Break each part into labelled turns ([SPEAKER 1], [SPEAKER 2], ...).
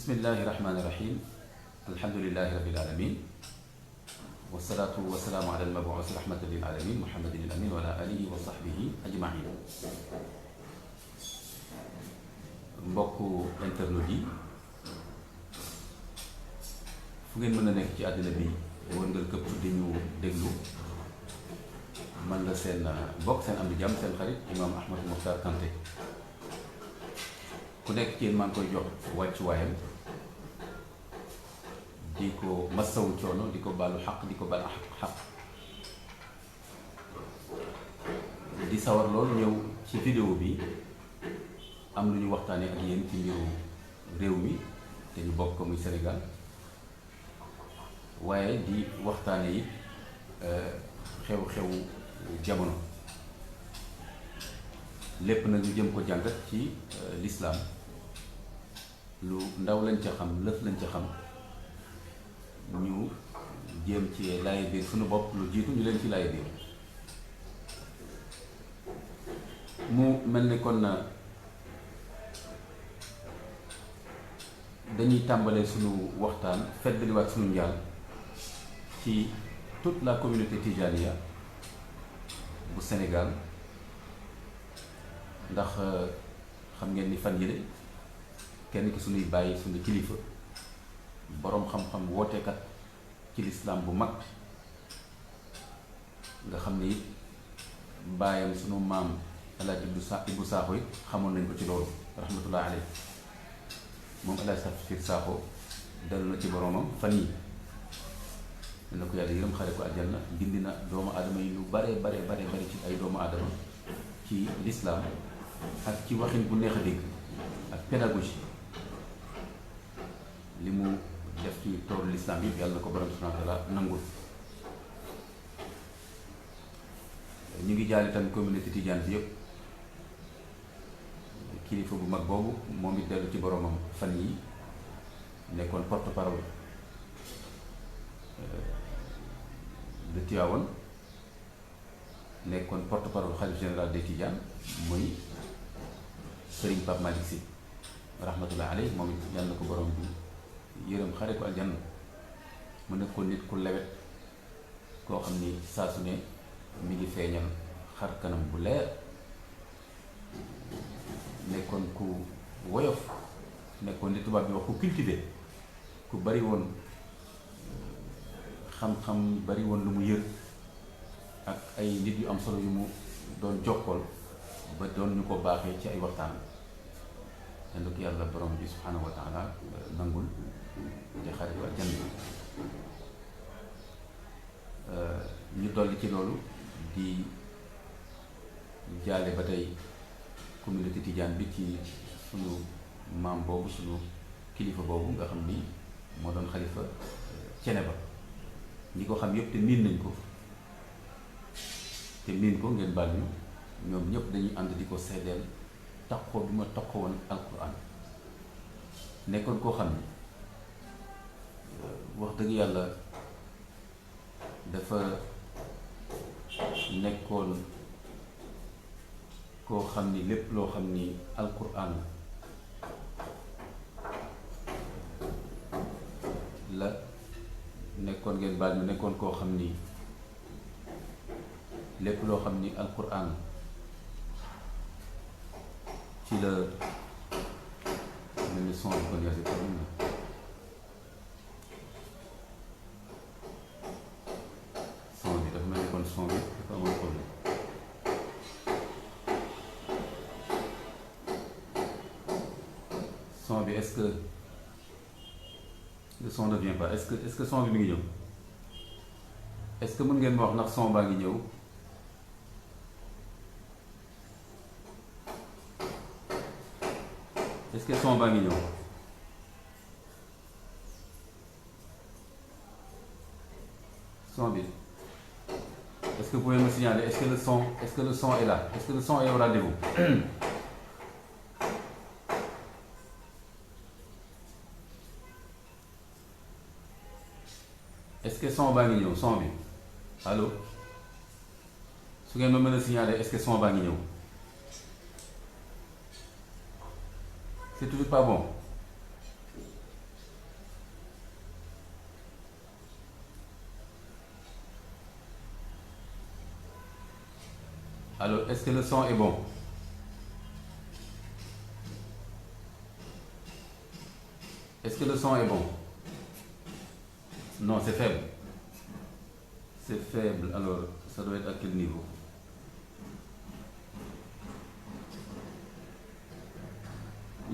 [SPEAKER 1] bismillahi rahmaani rahim alhamdulilahi rabbil alamin wasalaatu wasalaamu ala almabuusi rahmatan lil alamin muhammadin al amin wa ala alihi wa sahbihi ajmain. mbokku internet yi fu ngeen mën a nekk ci àddina bi wërngal këpp di ñu déglu, man la seen mbokk seen am di jàmm seen xarit Imam Ahmadou Mokhtar Kanté. ku nekk ci yéen maa ngi koy jox wàccuwaayam, di ko masawu coono, di ko baalu xaq, di ko baal xaq, di sawar lool ñëw ci vidéo bi am lu ñu waxtaanee ak yéen ci mbiru réew mi te ñu bokk ko muy Sénégal, waaye di waxtaane yi xew-xew jamono lépp nag ñu jëm ko jàngat ci lislaam. lu ndaw lañ ca xam, lëf lañ ca xam, ñu jéem ci laaye biir suñu bopp lu jiitu ñu leen ci laaye biir. mu mel ni kon dañuy tàmbalee suñu waxtaan feddaliwaat suñu njaal ci toute la communauté tijaniya bu Sénégal, ndax xam ngeen ni fan yële kenn ki suñuy bàyyi suñu kilifa boroom xam-xam wootekat ci lislaam bu mag nga xam ni baayam sunu maam Alaaji Ibbu Saaxo it xamoon nañ ko ci loolu rahmatullah alayhi. moom Alaaji Tafsir Saaxo dellu na ci boroomam fan yi na ko yàlla yërëm xare ko aljanna. gindi na doomu aadama yi lu bare ci ay doomu aadama ci lislaam ak ci waxin bu neex a dégg ak pédagogie. li mu def ci toolu lislaam yëpp yàlla na ko borom subhaanahu wa taala nangul. ñu ngi jaale tamit communauté tidiane bi yëpp. kilifa bu mag boobu moom it dellu ci boromam fan yi nekkoon porte-parole de Tivaouane, nekkoon porte-parole xalif général des Tidianes muy Serigne Pape Malick Sy rahmatullah alayhi. moom it yàlla na ko borom bi yërëm xare ko aljanna. mu nekkoon nit ku lewet koo xam ni saa su ne mi ngi feeñal xar kanam bu leer, nekkoon ku woyof, nekkoon li tubaab bi wax ku cultivé, ku bari woon xam-xam, bari woon lu mu yër ak ay nit yu am solo yu mu doon jokkool ba doon ñu ko baaxee ci ay waxtaan. yal na ko yàlla borom bi subhaanahu wa taala nangul te xarit wa janna. ñu dolli ci loolu di jaale ba tey communauté tidiane bi ci sunu maam boobu, sunu kilifa boobu nga xam ni moo doon xalifa Ceneba. ñi ko xam yëpp te miin nañ ko, te miin ko ngeen baal ñu, ñoom ñëpp dañuy ànd di ko seedeel taxoo bi ma taxoo woon alquran. nekkoon koo xam ni wax dëgg yàlla dafa nekkoon koo xam ni lépp loo xam ni alquran la nekkoon ngeen baal ñu, nekkoon koo xam ni lépp loo xam ni alquran ci la mel ni son bi kon yàlla problème la. son bi dafa mel ni kon son bi dafa amoon problème. son bi est-ce que le son ne vient pas? est-ce que son bi mi ngi ñëw? est-ce que mën ngeen ma wax ndax son baa ngi ñëw? est-ce que son baa ngi ñëw? son bi est-ce que vous pouvez me signaler? est-ce que le son est là? est-ce que le son est au rendez-vous? est-ce que son baa ngi ñëw? son bi allo, su ngeen ma mën a signaler est-ce que son baa ngi ñëw? c'est toujours pas bon. est-ce que le son est bon? Est-ce que le son est bon? Non, c'est faible. C'est faible. Alors, ça doit être à quel niveau?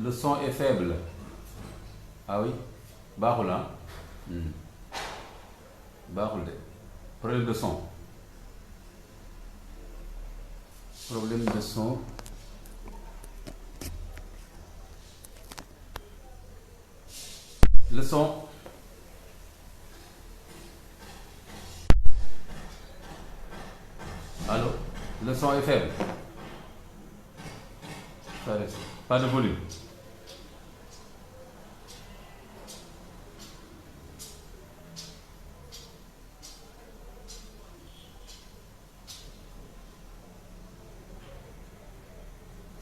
[SPEAKER 1] Le son est faible. Ah oui? Baaxul ah? Baaxul de. Problème de son. Problème de son. Le son. Allô? Le son est faible. Ça reste. Pas de volume.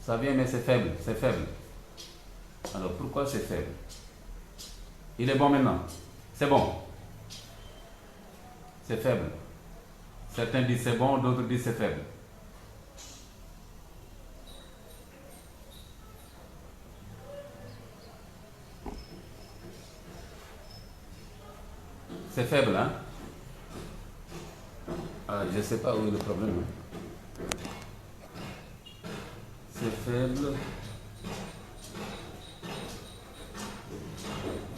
[SPEAKER 1] Ça vient, mais c'est faible, c'est faible. Alors pourquoi c'est faible? Il est bon maintenant. C'est bon. C'est faible. Certains disent c'est bon, d'autres disent c'est faible. C'est faible, hein? Ah, je ne sais pas où est le problème. C'est faible.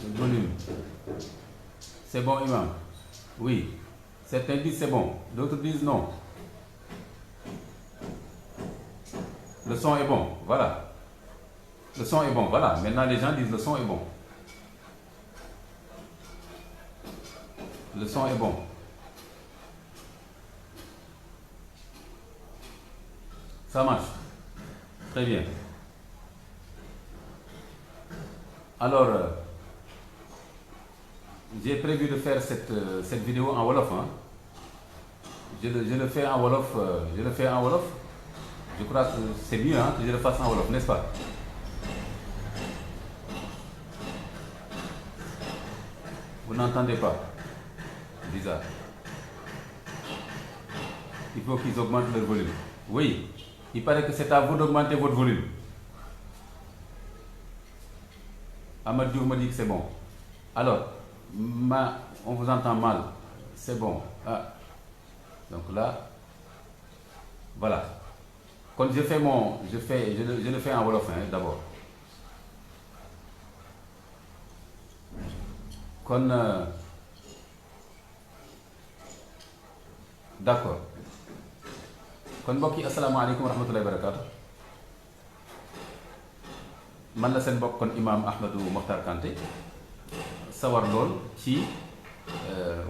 [SPEAKER 1] Le volume. C'est bon, Imam? Oui. Certains disent c'est bon, d'autres disent non. Le son est bon, voilà. Le son est bon, voilà. Maintenant les gens disent le son est bon. Le son est bon. Ça marche. Très bien. Alors, j'ai prévu de faire cette vidéo en Wolof. Hein. Je le fais en Wolof. Je le fais en Wolof. Je crois que c'est mieux hein, que je le fasse en Wolof, n'est-ce pas? Vous n'entendez pas? Bizarre. Il faut qu'ils augmentent leur volume. Oui, il paraît que c'est à vous d'augmenter votre volume. Ahmad Diouf me dit que c'est bon. Alors, on vous entend mal. C'est bon. Ah. Donc là, voilà. Quand je le fais en Wolof hein, d'abord. Kon d'accord. Kon mbokk yi asalaamaaleykum wa rahmatullahi wa barakaatu. Man la seen mbokk kon Imam Ahmadou Mokhtar Kanté sawar lool ci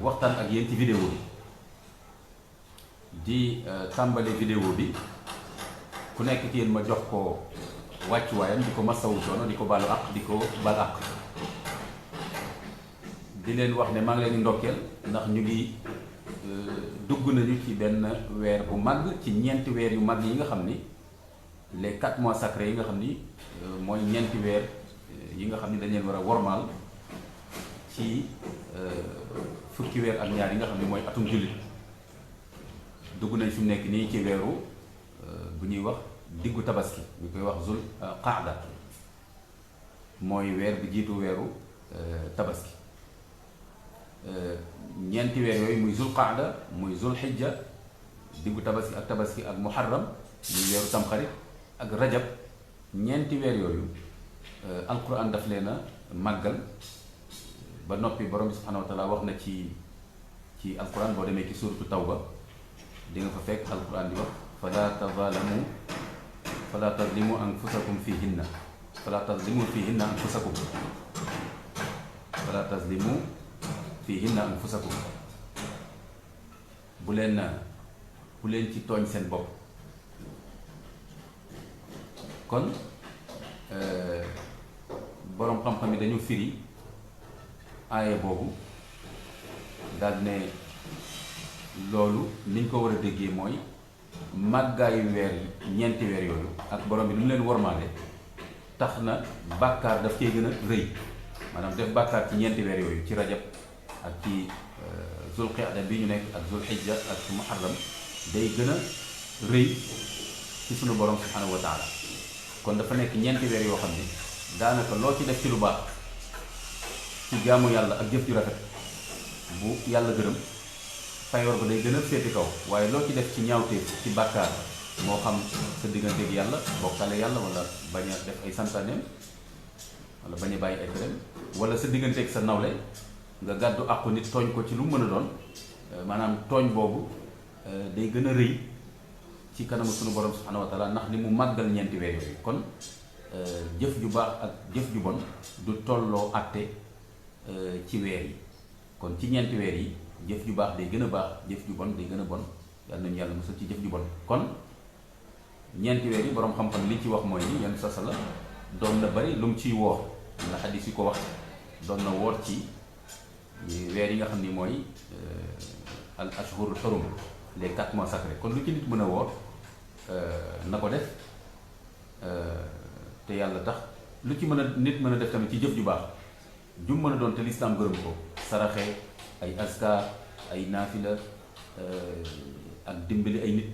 [SPEAKER 1] waxtaan ak yéen ci vidéo bi di tàmbali vidéo bi ku nekk ci yéen ma jox ko wàccuwaayam di ko masawu coono di ko baalu àq di ko baal àq di leen wax ne maa ngi leen di ndokkeel ndax ñu ngi dugg nañu ci benn weer bu mag ci ñeenti weer yu mag yi nga xam ni les 4 mois sacrés yi nga xam ni mooy ñeenti weer yi nga xam ni dañ leen war a wormaal ci fukki weer ak ñaar yi nga xam ni mooy atum jullit dugg nañ fi mu nekk nii ci weeru bu ñuy wax diggu tabaski ñu koy wax zul qaada mooy weer bi jiitu weeru tabaski ñeenti weer yooyu muy zul qaada muy zul xijja diggu tabaski ak muharram muy weeru tamxarit ak rajab ñeenti weer yooyu alquran daf leen a màggal ba noppi borom bi subhanahu wa taala wax na ci alquran boo demee ci suratu tawba di nga fa fekk alquran di wax fala tazlimu anfusakum fihinna fala tazlimu fihinna anfusakum bu leen ci tooñ seen bopp kon boroom xam-xam yi dañu firi aaya boobu daal ne loolu niñ ko war a déggee mooy màggaayu weer yi ñeenti weer yooyu ak borom bi ni mu leen wormaale tax na bàkkaar daf cee gën a rëy maanaam def bàkkaar ci ñeenti weer yooyu ci rajab ak ci zul qiyada bi ñu nekk ak zul xijja ak muharram day gën a rëy ci sunu borom subhanahu wa taala. kon dafa nekk ñeenti weer yoo xam ne daanaka loo ci def ci lu baax ci jaamu yàlla ak jëf ju rafet bu yàlla gërëm fayoor ba day gën a féete kaw. waaye loo ci def ci ñaawteef ci bàkkaar moo xam sa digganteeg yàlla bokkale yàlla wala bañ a def ay santaaneem wala bañ a bàyyi ay tereem wala sa digganteeg sa nawle nga gàddu àqu nit tooñ ko ci lu mu mën a doon maanaam tooñ boobu day gën a rëy ci kanamu sunu borom subhanahu wa taala ndax ni mu màggal ñeenti weer yooyu. kon jëf ju baax ak jëf ju bon du tolloo àtte ci weer yi. kon ci ñeenti weer yi jëf ju baax day gën a baax, jëf ju bon day gën a bon. yàlla nañu yàlla musal ci jëf ju bon. kon ñeenti weer yi borom xam-xam li ci wax mooy ni yenn sa sala doon na bari lu mu ciy woor na xadis yi ko wax doon na woor ci weer yi nga xam ni mooy al ashhurul hurum, les 4 mois sacrés. kon lu ci nit mën a woor na ko def te yàlla tax. lu ci mën a nit mën a def tamit ci jëf ju baax jum mën a doon te lislaam gërëm ko, saraxe, ay askar, ay naafila ak dimbali ay nit,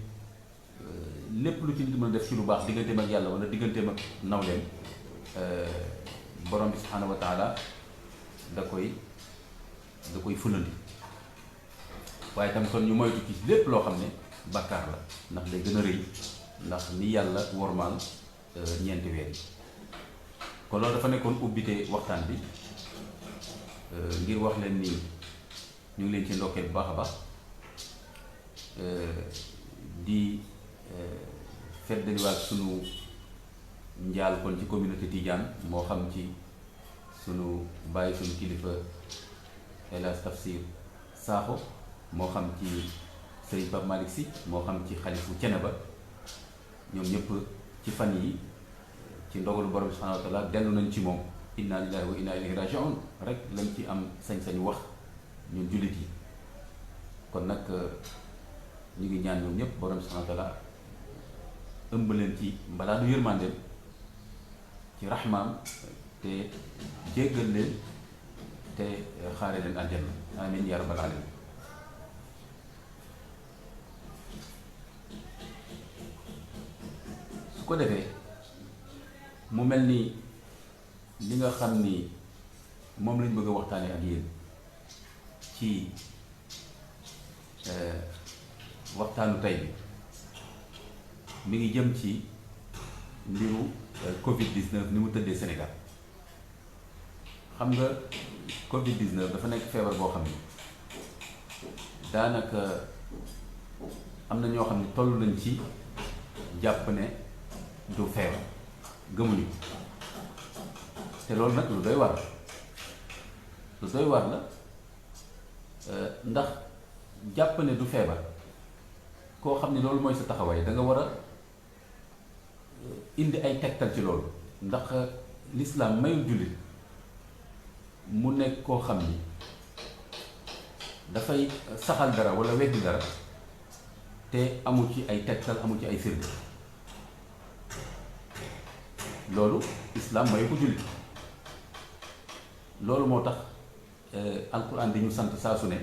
[SPEAKER 1] lépp lu ci nit mën a def ci lu baax digganteem ak yàlla wala digganteem ak nawleem, borom bi subhaanahu wa taala da koy fulandi. waaye tam kon ñu moytu ci lépp loo xam ne bàkkaar la ndax day gën a rëy ndax ni yàlla wormaal ñeenti weer yi. kon loolu dafa nekkoon ubbite waxtaan bi ngir wax leen ni ñu ngi leen ci ndokkeel bu baax a baax di feddaliwaat sunu njaal kon ci communauté Tidiane, moo xam ci sunu bàyyi sunu kilifa El Hadj Tafsir Sakho, moo xam ci Serigne Pape Malick Sy, moo xam ci xalifu Thiénaba. ñoom ñëpp ci fan yi ci ndogalu borom subhanahu wa taala dellu nañ ci moom. inna lillahi wa inna ilayhi raji'un rek lañ ci am sañ-sañ wax ñun jullit yi. kon nag ñu ngi ñaan ñoom ñëpp borom subhanahu wa taala ëmb leen ci mbalaanu yërmandeem ci raxmaam te jéggal leen te xaare leen aljanna amin ya rabbal alamin. su ko defee mu mel ni li nga xam ni moom lañ bëgg a waxtaane ak yéen ci waxtaanu tey bi mi ngi jëm ci mbiru Covid-19 ni mu tëddee Sénégal. xam nga Covid-19 dafa nekk feebar boo xam ni daanaka am na ñoo xam ne toll nañ ci jàpp ne du feebar, gëmuñu te loolu nag lu doy war la ndax jàpp ne du feebar koo xam ne loolu mooy sa taxawaay da nga war a indi ay tegtal ci loolu. ndax l'islam mayul jullit mu nekk koo xam ni dafay saxal dara wala weddi dara te amu ci ay tegtal, amu ci ay firnde. loolu islam mayu ko jullit. loolu moo tax alquran di ñu sant saa su ne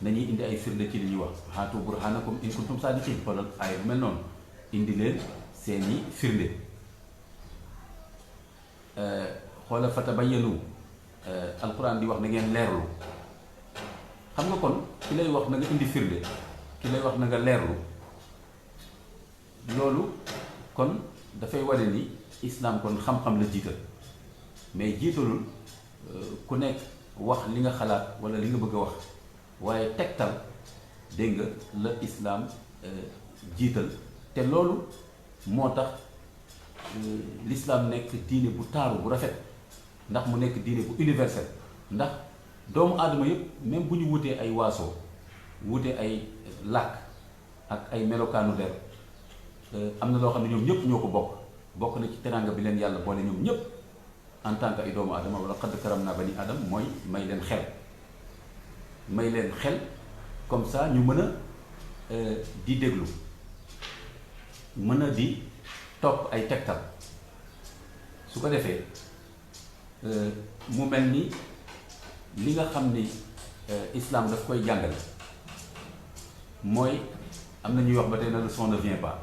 [SPEAKER 1] nañuy indi ay firnde ci li ñuy wax haatu burhanakum in kuntum saadiqin. xoolal aaya bu mel noonu, indi leen seeni firnde. xoolal fatabayyanu alquran di wax na ngeen leerlu. xam nga kon ki lay wax na nga indi firnde, ki lay wax na nga leerlu, loolu kon dafay wane ni islam kon xam-xam la jiital, mais jiitalul ku nekk wax li nga xalaat wala li nga bëgg a wax, waaye tegtal dégg nga la islam jiital. te loolu moo tax l'islam nekk diine bu taaru bu rafet, ndax mu nekk diine bu universel. ndax doomu aadama yëpp même bu ñu wutee ay waaso, wutee ay làkk ak ay melokaanu der, am na loo xam ne ñoom ñëpp ñoo ko bokk na ci teranga bi leen yàlla boole ñoom ñëpp en tant que ay doomu aadama. wala qad karamna bani adam mooy may leen xel comme ça ñu mën a di déglu, mën a di topp ay tegtal. su ko defee mu mel ni li nga xam ni islam daf koy jàngale mooy am na ñuy wax ba tey na leçon ne vient pas.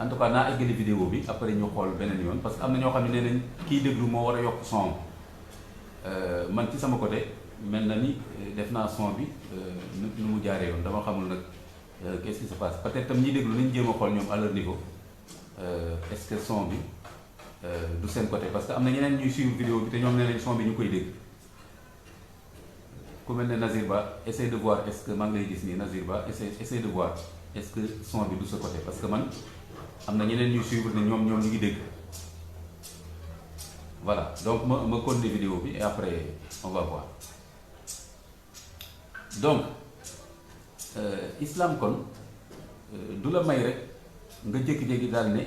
[SPEAKER 1] en tout cas naa eggali vidéo bi après ñu xool beneen yoon parce que am na ñoo xam ne nee nañ kiy déglu moo war a yokk son man ci sama côté mel na ni def naa son bi nu mu jaaree yoon dama xamul nag qu'est-ce qui se passe peut-être tam ñiy déglu nañ jéem a xool ñoom à leur niveau est-ce que son bi du seen côté parce que am na ñeneen ñuy suivre vidéo bi te ñoom nee nañ son bi ñu koy dégg ku mel ne Nazir Ba essaie de voir est-ce que maa ngi lay gis nii Nazir Ba essaie de voir est-ce que son bi du sa côté parce que man am na ñeneen ñuy suivre ne ñoom ñu ngi dégg voilà donc ma continuer vidéo bi et après on va voir donc islam kon du la may rek nga jékki-jékki daal ne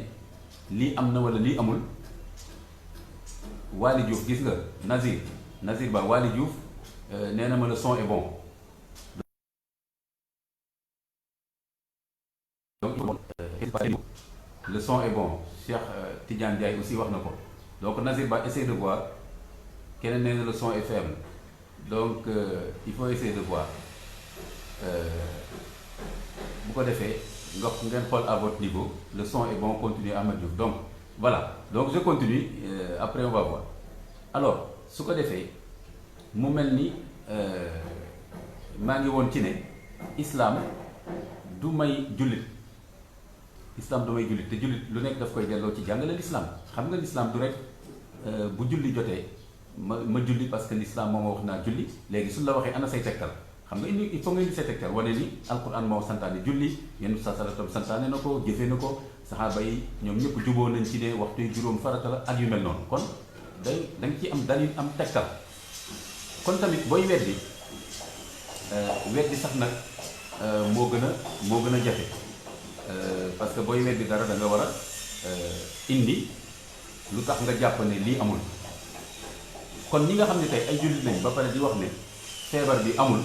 [SPEAKER 1] lii am na wala lii amul Waly Diouf gis nga Nazir Ba Waly Diouf nee na ma le son est bon donc le son est bon Cheikh Tidiane Ndiaye aussi wax na ko donc Nazir Ba essaie de voir keneen nee na le son est faible donc il faut essayer de voir bu ko defee ngeen xool à votre niveau le son est bon continuer Ahmed Diouf donc voilà donc je continue après on va voir alors su ko defee mu mel ni maa ngi woon ci ne islam du may jullit te jullit lu nekk daf koy delloo ci jàngale l'islam xam nga l'islam du rek bu julli jotee ma julli parce que l'islam moom wax naa julli léegi suñ la waxee ana say tegtal xam nga il faut nga indi say tegtal wane ni alquran moo santaane julli yenn sa salatam santaane na ko jëfee na ko saxaaba yi ñoom ñëpp juboo nañ ci ne waxtu yu juróom farata la ak yu mel noonu kon da nga ci am dalil am tegtal kon tamit booy weddi sax nag moo gën a jafe parce que booy weddi dara da nga war a indi lu tax nga jàpp ne lii amul kon ñi nga xam ne tey ay jullit lañ ba pare di wax ne feebar bi amul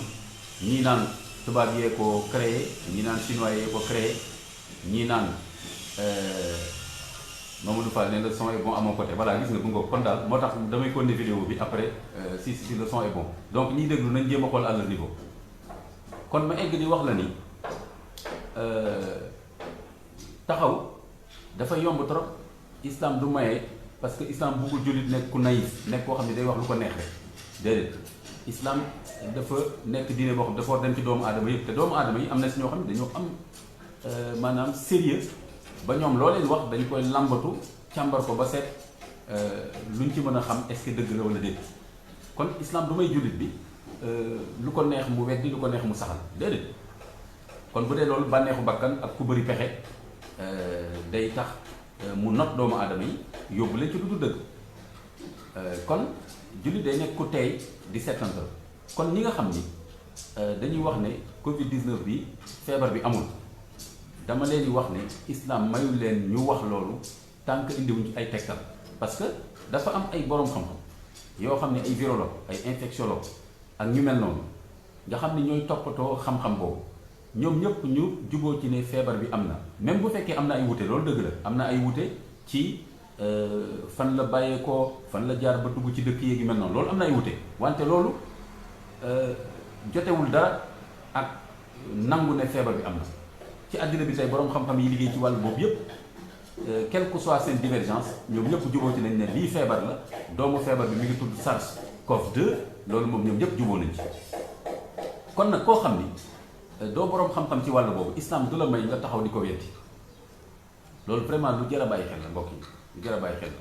[SPEAKER 1] ñii naan tubaab yee ko créé ñii naan chinois yee ko créé ñii naan Mamadou Fall ne le son est bon à mon côté voilà gis nga bu nga kon daal moo tax damay continuer vidéo bi après si le son est bon donc ñiy déglu nañ jéem a xool à leur niveau kon ma egg di wax la ni taxaw dafa yomb trop islam du maye parce que islam buggul jullit nekk ku naïf nekk koo xam ne day wax lu ko neex rek déedéet islam dafa nekk diine boo xam dafa war dem ci doomu aadama yëpp te doomu aadama yi am na si ñoo xam ne dañoo am maanaam sérieux ba ñoom loo leen wax dañ koy lambatu càmbar ko ba seet luñ ci mën a xam est-ce que dëgg la wala déet kon islam du may jullit bi lu ko neex mu weddi lu ko neex mu saxal déedéet kon bu dee loolu bànneexu bakkan ak ku bëri pexe day tax mu not doomu aadama yi yóbbu leen ci lu du dëgg kon jullit day nekk ku tey di settantal kon ñi nga xam ni dañuy wax ne Covid 19 bi feebar bi amul dama leen di wax ne islam mayul leen ñu wax loolu tant que indiwuñ ci ay tegtal parce que dafa am ay boroom xam-xam yoo xam ne ay virologue ay infectiologue ak ñu mel noonu nga xam ne ñooy toppatoo xam-xam boobu ñoom ñëpp ñu juboo ci ne feebar bi am na même bu fekkee am na ay wute loolu dëgg la am na ay wute ci fan la bàyyeekoo fan la jaar ba dugg ci dëkk yi mel noonu loolu am na ay wute wante loolu jotewul dara ak nangu ne feebar bi am na ci àddina bi tey boroom xam-xam yi liggéey ci wàllu boobu yëpp quelle que soit seen divergence ñoom ñëpp juboo ci nañ ne lii feebar la doomu feebar bi mi ngi tudd SARS-CoV-2 loolu moom ñoom ñëpp juboo nañ ci kon nag koo xam ni doo boroom xam-xam ci wàllu boobu islam du la may nga taxaw di ko weddi loolu vraiment lu jar a bàyyi xel la mbokk yi lu jar a bàyyi xel la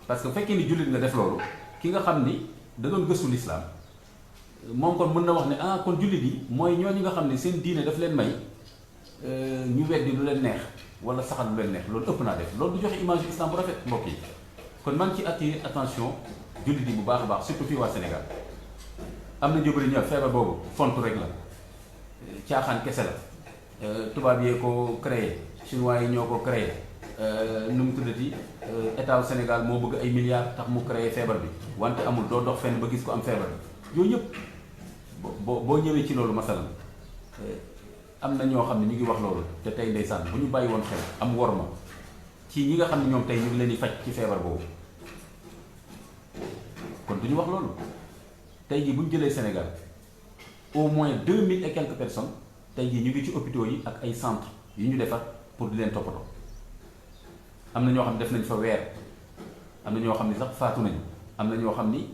[SPEAKER 1] parce que bu fekkee ni jullit nga def loolu ki nga xam ni da doon gëstu l'islam moom kon mën na wax ne ah kon jullit yi mooy ñooñu nga xam ne seen diine daf leen may ñu weddi lu leen neex wala saxal lu leen neex loolu ëpp naa def loolu du joxe image islam bu rafet mbokk yi kon man ci attirer attention jullit yi bu baax a baax surtout fii waa Sénégal am na jóbari ñëw feebar boobu font rek la caaxaan kese la tubaab yee ko créé chinois yi ñoo ko créé nu mu tuddati état wu Sénégal moo bëgg ay milliards tax mu créé feebar bi wante amul doo dox fenn ba gis ko am feebar bi yooyu yëpp boo ñëwee ci loolu masalan am na ñoo xam ne ñu ngi wax loolu te tey ndeysaan bu ñu bàyyi woon xel am worma ci ñi nga xam ne ñoom tey ñu ngi leen di faj ci feebar boobu kon du ñu wax loolu tey jii bu ñu jëlee Sénégal au moins 2000 et quelques personnes tey jii ñu ngi ci hôpitaux yi ak ay centres yu ñu defar pour di leen toppatoo am na ñoo xam ne def nañ fa weer, am na ñoo xam ne sax faatu nañu, am na ñoo xam ni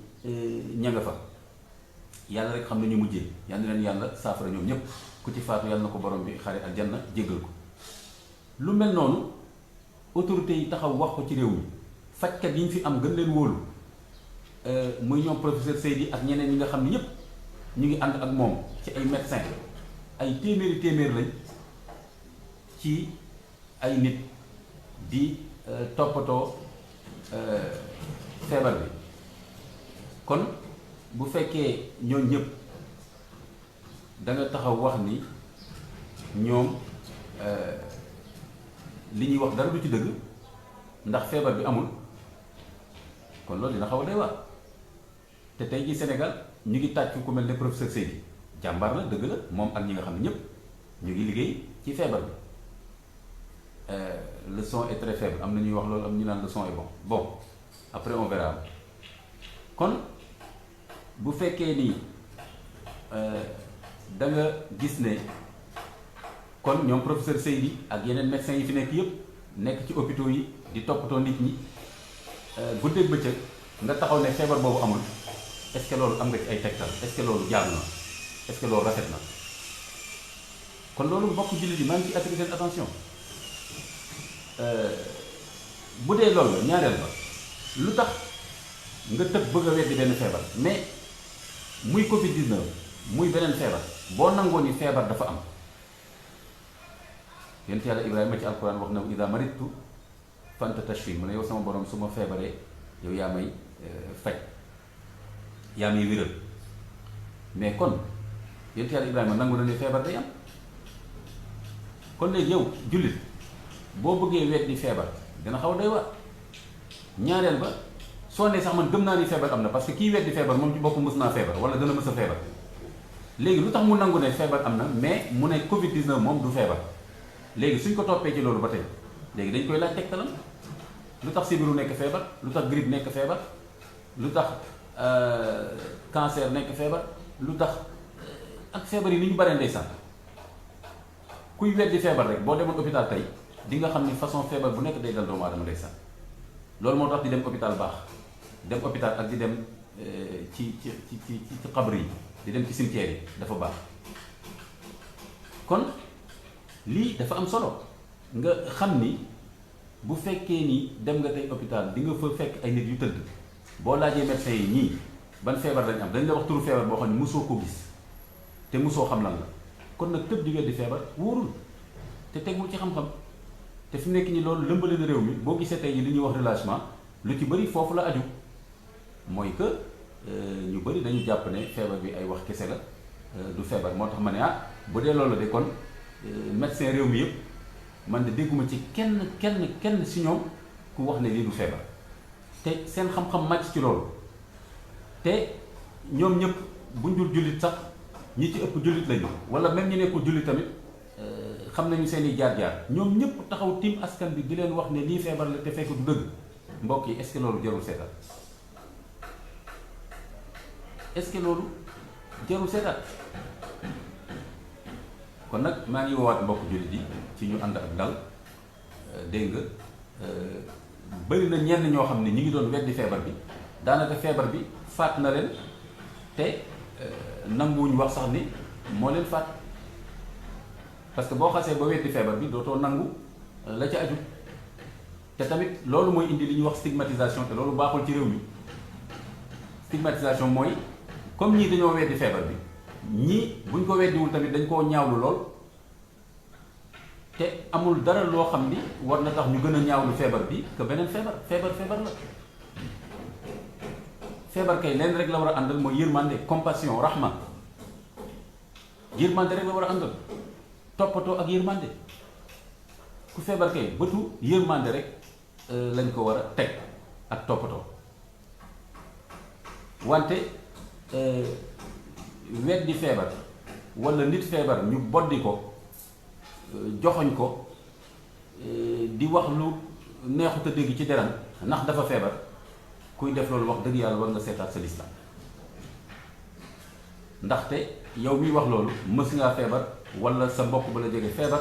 [SPEAKER 1] ña nga fa yàlla rek xam na ñu mujjee. yal na leen yàlla saafara ñoom ñëpp, ku ci faatu yàlla na ko borom bi xare aljanna jéggal ko. lu mel noonu autorités yi taxaw wax ko ci réew mi, fajkat yi ñu fi am gën leen wóolu, muy ñoom professeur Seydi ak ñeneen ñi nga xam ne ñëpp ñu ngi ànd ak moom ci ay médecins, ay téeméeri lañ ci ay nit di toppatoo feebar bi. kon bu fekkee ñooñ ñëpp da nga taxaw wax ni ñoom li ñuy wax dara du ci dëgg ndax feebar bi amul, kon loolu dina xaw a doy waar. te tey jii Sénégal ñu ngi tàcc ku mel ne professeur Seydi, jàmbaar la dëgg la, moom ak ñi nga xam ne ñëpp ñu ngi liggéey ci feebar bi. Le son est très faible, am na ñuy wax loolu, am ñu naan le son est bon après on verra. kon bu fekkee ni da nga gis ne kon ñoom professeur Seydi ak yeneen médecins yi fi nekk yëpp nekk ci hôpitaux yi di toppatoo nit ñi guddeeg bëccëg nga taxaw ne feebar boobu amul, est-ce que loolu am nga ci ay tegtal? Est-ce que loolu jaadu na? Est-ce que loolu rafet na? kon loolu mbokk jullit yi maa ngi ci attirer seen attention. bu dee loolu la ñaareel ba, lu tax nga tëb bëgg a weddi benn feebar, mais muy Covid-19 muy beneen feebar, boo nangoo ni feebar dafa am. yonent yàlla Ibrahima ci alquran wax na ida maridtu fa anta tashfi, mu ne yow sama borom su ma feebaree yow yaa may faj, yaa may wéral. mais kon yonent yàlla Ibrahima nangu na ni feebar day am. kon léegi yow jullit boo bëggee weddi feebar dina xaw a doy waar. ñaareel ba, soo ne sax man gëm naa ni feebar am na, parce que kii weddi feebar moom ci bopp mës naa feebar wala dana mës a feebar. léegi lu tax mu nangu ne feebar am na mais mu ne Covid-19 moom du feebar? léegi suñ ko toppee ci loolu ba tey léegi dañ koy laaj tegtalam. lu tax sibiru nekk feebar, lu tax grippe nekk feebar, lu tax cancer nekk feebar, lu tax ak feebar yi ni ñu baree ndeysaan. kuy weddi feebar rek boo demoon hôpital tey di nga xam ni façon feebar bu nekk day dal doomu aadama ndeysaan. loolu moo tax di dem hôpital baax, dem hôpital ak di dem ci xabri yi, di dem ci cimetière yi dafa baax. kon lii dafa am solo nga xam ni bu fekkee ni dem nga tey hôpital di nga fa fekk ay nit yu tëdd, boo laajee médecin yi ñii ban feebar lañ am dañ la wax turu feebar boo xam ne mosoo ko gis te mosoo xam lan la. kon nag tëb di weddi feebar wóorul te tegul ci xam-xam. te fi mu nekk nii loolu lëmbale na réew mi. boo gisee tey li ñuy wax relâchement lu ci bëri foofu la aju, mooy que ñu bëri dañu jàpp ne feebar bi ay wax kese la, du feebar. moo tax ma ne bu dee loolu de kon médecin réew mi yëpp man de dégguma ci kenn si ñoom ku wax ne lii du feebar, te seen xam-xam màcc ci loolu. te ñoom ñëpp buñ dul jullit sax ñi ci ëpp jullit lañu, wala même ñi nekkul jullit tamit xam nañu seen i jaar-jaar. ñoom ñëpp taxaw tiim askan bi di leen wax ne lii feebar la te fekk du dëgg. mbokk yi est-ce que loolu jarul seetaat? est-ce que loolu jarul seetaat? kon nag maa ngi woowaat mbokk jullit yi ci ñu ànd ak dal. dégg nga bëri na ñenn ñoo xam ne ñi ngi doon weddi feebar bi, daanaka feebar bi faat na leen te nanguwuñu wax sax ni moo leen faat. parce que boo xasee ba weddi feebar bi dootoo nangu la ca aju. te tamit loolu mooy indi li ñuy wax stigmatisation, te loolu baaxul ci réew mi. stigmatisation mooy comme ñii dañoo weddi feebar bi, ñii buñ ko weddiwul tamit dañ koo ñaawlu lool, te amul dara loo xam ni war na tax ñu gën a ñaawlu feebar bi que beneen feebar. feebar la. feebar kay leen rek la war a àndal mooy yërmande, compassion, rahma. yërmande rek la war a àndal, toppatoo ak yërmande. ku feebar kay bëtu yërmande rek lañ ko war a teg ak toppatoo. wante weddi feebar walla nit feebar ñu boddi ko, joxoñ ko, di wax lu neexut a dégg ci deram ndax dafa feebar. kuy def loolu wax dëgg yàlla war nga seetaat sa lislaam. ndaxte yow miy wax loolu mës ngaa feebar, walla sa mbokk ba la jege feebar,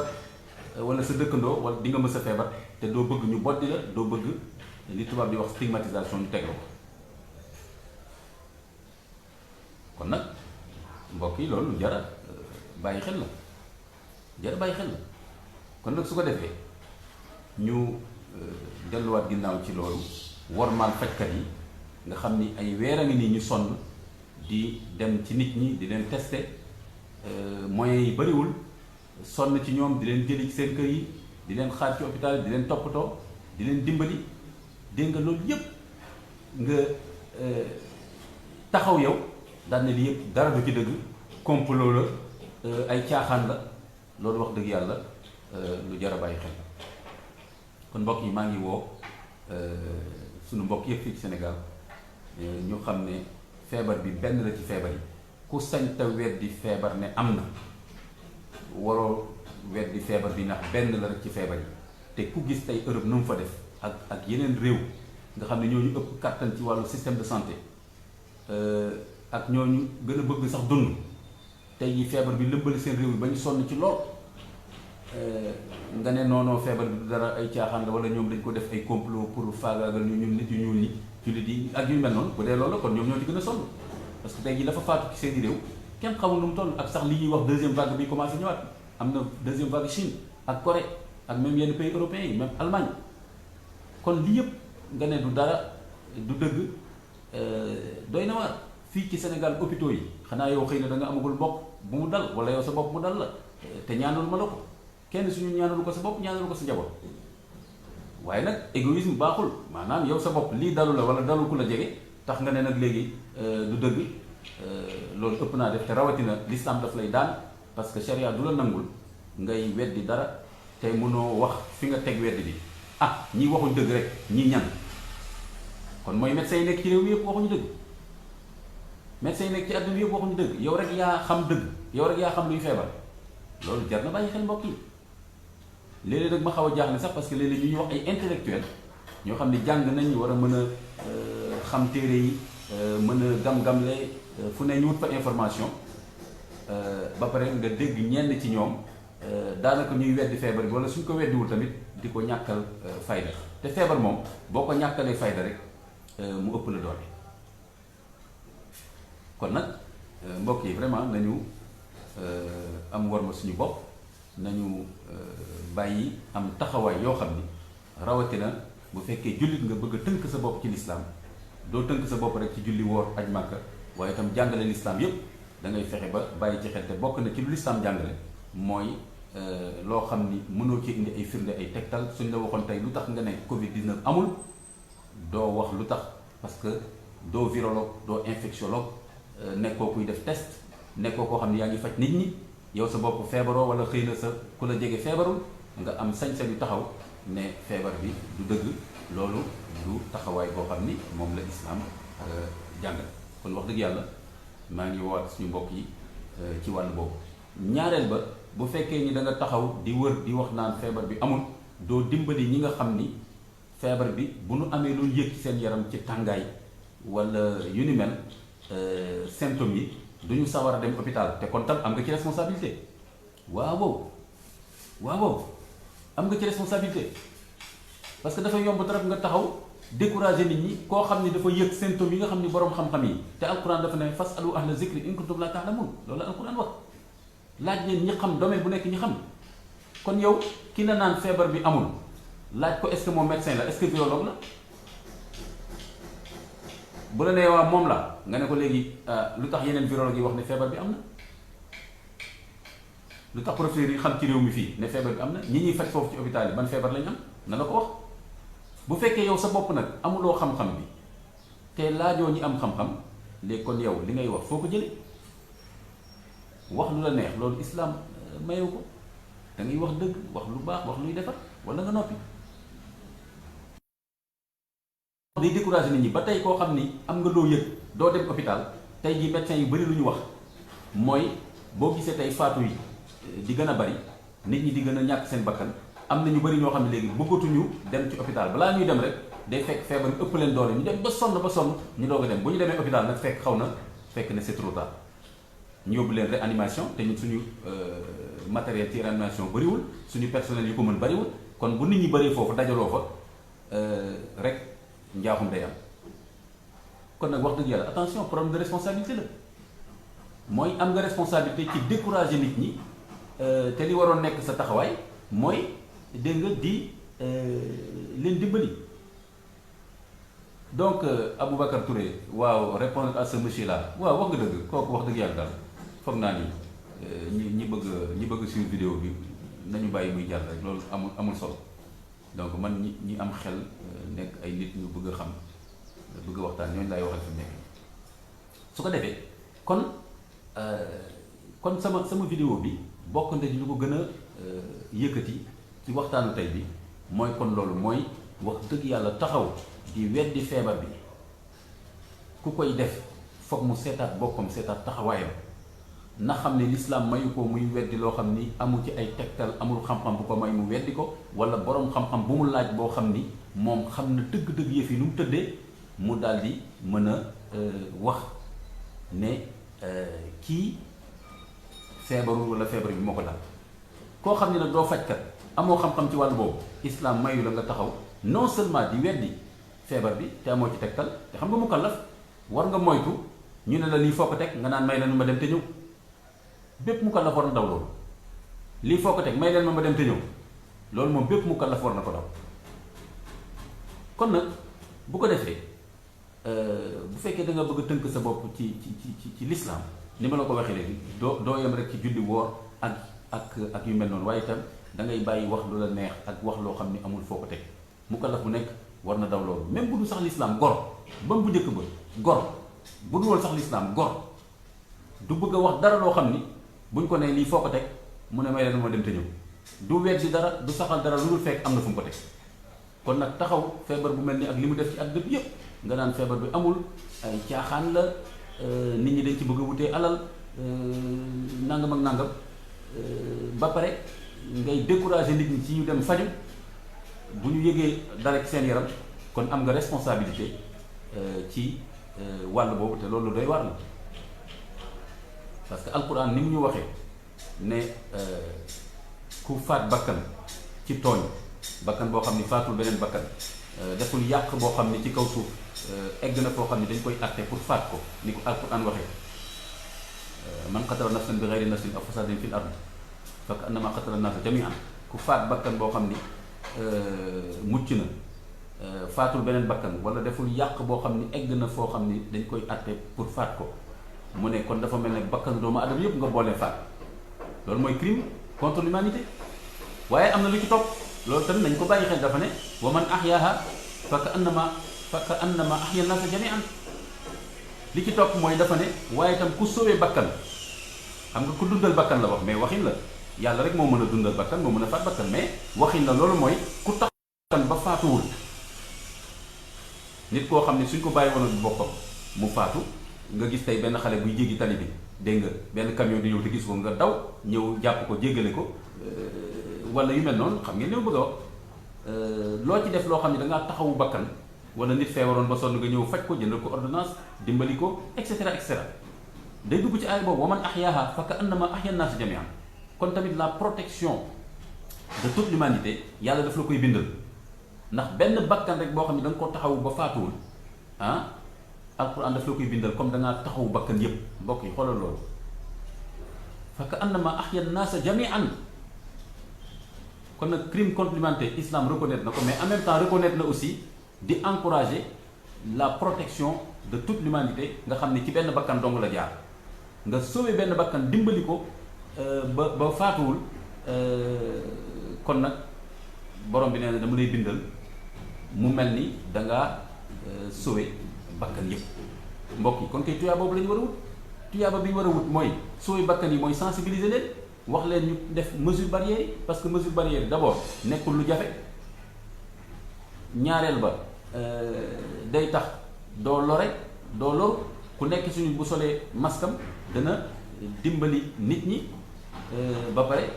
[SPEAKER 1] walla sa dëkkandoo walla di nga mës a feebar te doo bëgg ñu boddi la, doo bëgg li tubaab di wax stigmatisation ñu teg la ko. kon nag mbokk yi loolu lu jara bàyyi xel la, jara bàyyi xel la. kon nag su ko defee ñu delluwaat ginnaaw ci loolu wormaal fajkat yi nga xam ni ay weer a ngi nii ñu sonn di dem ci nit ñi di leen tester, moyens yi bariwul, sonn ci ñoom di leen jëli ci seen kër yi, di leen xaar ci hôpital di leen toppatoo, di leen dimbali. dégg nga loolu yépp nga taxaw yow daan ne li yépp dara du ci dëgg, complot la, ay caaxaan la. loolu wax dëgg yàlla lu jar a bàyyi xel. kon mbokk yi maa ngi woo sunu mbokk yëpp fii ci Sénégal ñu xam ne feebar bi benn la ci feebar yi. ku sañ te weddi feebar ne am na, waroo weddi feebar bi ndax benn la rek ci feebar yi. te ku gis tey Europe nu mu fa def ak yeneen réew nga xam ne ñooñu ëpp kàttan ci wàllu système de santé, ak ñooñu gën a bëgg sax dund, tey jii feebar bi lëmbali seen réew yi ba ñu sonn ci lool. nga ne noonoo feebar bi du dara ay caaxaan la, wala ñoom dañ ko def ay complot pour faagaagal ñu ñun nit yu ñuul ñi jullit yi ak yu mel noonu. bu dee loolu kon ñoom ñoo ci gën a sonn, parce que tey jii dafa faatu ci seeni réew kenn xamul nu mu toll. ak sax li ñuy wax deuxième vague bi commencé ñëwaat, am na deuxième vague Chine ak Corée ak même yenn pays européens yi, même Allemagne. kon lii yëpp nga ne du dara du dëgg, doy na waar. fii ci Sénégal hôpitaux yi xanaa yow xëy na da nga amagul bopp bu mu dal, wala yow sa bopp mu dal la, te ñaanal ma la ko. kenn suñu ñaanalu ko sa bopp, ñaanalu ko sa njaboot. waaye nag égoïsme baaxul, maanaam yow sa bopp lii dalu la wala dalu ku la jege tax nga ne nag léegi du dëgg. loolu ëpp naa def, te rawatina l'islam daf lay daan, parce que charia du la nangul ngay weddi dara te mënoo wax fi nga teg weddi bi. ah ñii waxuñ dëgg rek, ñii ñan? kon mooy médecins yi nekk ci réew mi yëpp waxuñu dëgg, médecins yi nekk ci àdduna bi yëpp waxuñu dëgg. yow rek yaa xam dëgg, yow rek yaa xam luy feebar. loolu jar na bàyyi xel mbokk yi. léeg-léeg nag ma xaw a jaaxle sax, parce que léeg-léeg ñu wax ay intellectuel ñoo xam ne jàng nañ, war a mën a xam téere yi, mën a gam-gamle fu ne ñu wut fa information, ba pare nga dégg ñenn ci ñoom daanaka ñuy weddi feebar bi, wala suñ ko weddiwul tamit di ko ñàkkal fayda. te feebar moom boo ko ñàkkalee fayda rek mu ëpp la doole. kon nag mbokk yi vraiment nañu am worma suñu bopp, nañu bàyyi am taxawaay yoo xam ni rawatina bu fekkee jullit nga bëgg a tënk sa bopp ci lislaam. doo tënk sa bopp rek ci julli, woor, aj Màkka, waaye itam jàngale lislaam yépp da ngay fexe ba bàyyi ci xel. te bokk na ci lu lislaam jàngale mooy loo xam ni mënoo ci indi ay firnde, ay tegtal. suñ la waxoon tey lu tax nga ne Covid 19 amul, doo wax lu tax, parce que doo virologue, doo infectiologue, nekkoo kuy def test, nekkoo koo xam ne yaa ngi faj nit ñi. yow sa bopp feebaroo, wala xëy na sa ku la jege feebarul, nga am sañ-sañu taxaw ne feebar bi du dëgg. loolu du taxawaay boo xam ni moom la islaam jàngal. kon wax dëgg yàlla maa ngi woowaat suñu mbokk yi ci wàll boobu. ñaareel ba, bu fekkee ni da nga taxaw di wër di wax naan feebar bi amul, doo dimbali ñi nga xam ni feebar bi bu nu amee lu yëg ci seen yaram ci tàngaay wala yu ni mel, symptômes yi du ñu sawar a dem hôpital. te kon tam am nga ci responsabilité. waaw am nga ci responsabilité. parce que dafa yomb trop nga taxaw décourager nit ñi, koo xam ni dafa yëg symptômes yi nga xam ni boroom xam-xam yi, te alquran dafa ne fasalu ahla zikri in kuntum la ta'lamun. loolu la alquran wax, laaj leen ñi xam, domaine bu nekk ñi xam. kon yow ki la naan feebar bi amul, laaj ko est-ce que moom médecin la, est-ce que virologue la. bu la nee waa moom la, nga ne ko léegi lu tax yeneen virologue yi wax ne feebar bi am na, lu tax professeur yi xam ci réew mi fii ne feebar bi am na, ñi ñuy faj foofu ci hôpital yi ban feebar lañ am, na la ko wax. bu fekkee yow sa bopp nag amuloo xam-xam bi te laajoo ñi am xam-xam, léegi kon yow li ngay wax foo ko jëlee? wax lu la neex, loolu islam mayewu ko. da ngay wax dëgg, wax lu baax, wax luy defar, wala nga noppi. day découragé nit ñi ba tey koo xam ni am nga loo yëg doo dem hôpital. tey jii médecins yu bari lu ñu wax mooy boo gisee tey faatu yi di gën a bari, nit ñi di gën a ñàkk seen bakkan, am na ñu bari ñoo xam ne léegi bëggatuñu dem ci hôpital. balaa ñuy dem rek day fekk feebar bi ëpp leen doole, ñu dem ba sonn ñu doog a dem. bu ñu demee hôpital nag fekk ne c'est trop tard. ñu yóbbu leen réanimation, te ñun suñu matériel ci réanimation bariwul, suñu personnel yu ko mën bariwul, kon bu nit ñi bëree foofu dajaloo fa rek njaaxum day am. kon nag wax dëgg yàlla attention, problème de responsabilité la mooy am nga responsabilité ci décourager nit ñi te li waroon nekk sa taxawaay mooy dégg nga di leen dimbali. donc Aboubacar Touré waaw répondre à ce monsieur là waaw wax nga dëgg kooku wax dëgg yàlla daal foog naa ni ñi bëgg suñu vidéo bi nañu bàyyi muy jàll rek loolu amul solo. donc man ñi am xel nekk ay nit ñu bëgg a xam bëgg a waxtaan ñooñu laay waxal fi mu nekk su ko defee kon sama vidéo bi bokk na ci lu ko gën a yëkkati ci waxtaanu tey bi mooy kon loolu mooy wax dëgg yàlla taxaw di weddi feebar bi ku koy def foog mu seetaat boppam seetaat taxawaayam na xam ne l'islam mayu ko muy weddi loo xam ni amul ci ay tegtal amul xam-xam bu ko may mu weddi ko wala boroom xam-xam bu mu laaj boo xam ni moom xam na dëgg-dëgg yëf yi nu mu tëddee mu daal di mën a wax ne kii feebarul wala feebar bi moo ko dal. koo xam ne nag doo fajkat amoo xam-xam ci wàllu boobu islam mayu la nga taxaw non seulement di weddi feebar bi te amoo ci tegtal te xam nga mukallaf war nga moytu ñu ne la lii foo ko teg nga naan may leen ma dem te ñëw bépp mukallaf war na daw loolu. lii foo ko teg may leen ma dem te ñëw loolu moom bépp mukallaf war na ko daw. kon nag bu ko defee bu fekkee da nga bëgg a tënk sa bopp ci l'islam ni ma la ko waxee léegi doo yem rek ci julli woor ak yu mel noonu waaye itam da ngay bàyyi wax lu la neex ak wax loo xam ni amul foo ko teg mukallaf bu nekk war na daw loolu même bu dul sax l'islam gor ba bu njëkk ba gor bu dul woon sax l'islam gor du bëgg a wax dara loo xam ni buñ ko nee lii foo ko teg mu ne may leen ma dem te ñëw du weddi dara du saxal dara lu dul fekk am na fu mu ko teg. kon nag taxaw feebar bu mel ni ak li mu def ci àdduna bi yëpp nga naan feebar bi amul ay caaxaan la nit ñi dañ ci bëgg a wutee alal nangam ak nangam ba pare ngay décourager nit ñi ci ñu dem faju bu ñu yëgee dara ci seen yaram kon am nga responsabilité ci wàll boobu te loolu doy war la parce que alquran ni mu ñu waxee ne ku faat bakkan ci tooñ bakkan boo xam ni faatul beneen bakkan deful yàq boo xam ni ci kaw suuf egg na foo xam ni dañ koy atte pour faat ko ni ko alquran waxee man qatala nafsan bi ghayri nafsin aw fasadin fil ard fa annama qatala an-nasa jami'an ku faat bakkan boo xam ni mucc na faatul beneen bakkan wala deful yàq boo xam ni egg na foo xam ni dañ koy atte pour faat ko mu ne kon dafa mel ne bakkan doomu adama yëpp nga boole faat loolu mooy crime contre l'humanité waaye am na lu ci topp loolu tamit nañ ko bàyyi xel dafa ne wa man ahyaaha fa ka annama ahya an-naasa jami'an li ci topp mooy dafa ne waaye itam ku sowee bakkan xam nga ku dundal bakkan la wax mais waxin la yàlla rek moo mën a dundal bakkan moo mën a faat bakkan mais waxin la loolu mooy ku tax bakkan ba faatuwul nit koo xam ne suñ ko bàyyi woon boppam mu faatu nga gis tey benn xale buy jéggi tali bi dégg nga benn camion di ñëw te gis ko nga daw ñëw jàpp ko jéggale ko wala yu mel noonu xam ngeen li ma bëgg a wax loo ci def loo xam ne da ngaa taxawu bakkan wala nit feebaroon ba sonn nga ñëw faj ko jëndal ko ordonnance dimbali ko et cetera day dugg ci aay boobu wa man ahyaaha fa ka annama ahya an-naas jami'an kon tamit la protection de toute l'humanité yàlla daf la koy bindal ndax benn bakkan rek boo xam ne da nga ko taxawu ba faatuwul alquran daf la koy bindal comme da ngaa taxawu bakkan yépp mbokk yi xoolal loolu fa ka annama ahya an-naas jami'an kon nag crime contre l'humanité islam reconnaître na ko mais en même temps reconnaître na aussi di encourager la protection de toute l'humanité nga xam ne ci benn bakkan dong la jaar nga sauver benn bakkan dimbali ko ba faatuwul kon nag borom bi nee na dama lay bindal mu mel ni da ngaa sauver bakkan yépp mbokk yi kon kay tuyaaba boobu la ñu war a wut tuyaaba bi ñu war a wut mooy sauver bakkan yi mooy sensibiliser leen wax leen ñu def mesure barrière yi parce que mesure barrière yi d'abord nekkul lu jafe ñaareel ba day tax doo lore doo loru ku nekk suñu bu solee maskam dana dimbali nit ñi ba pare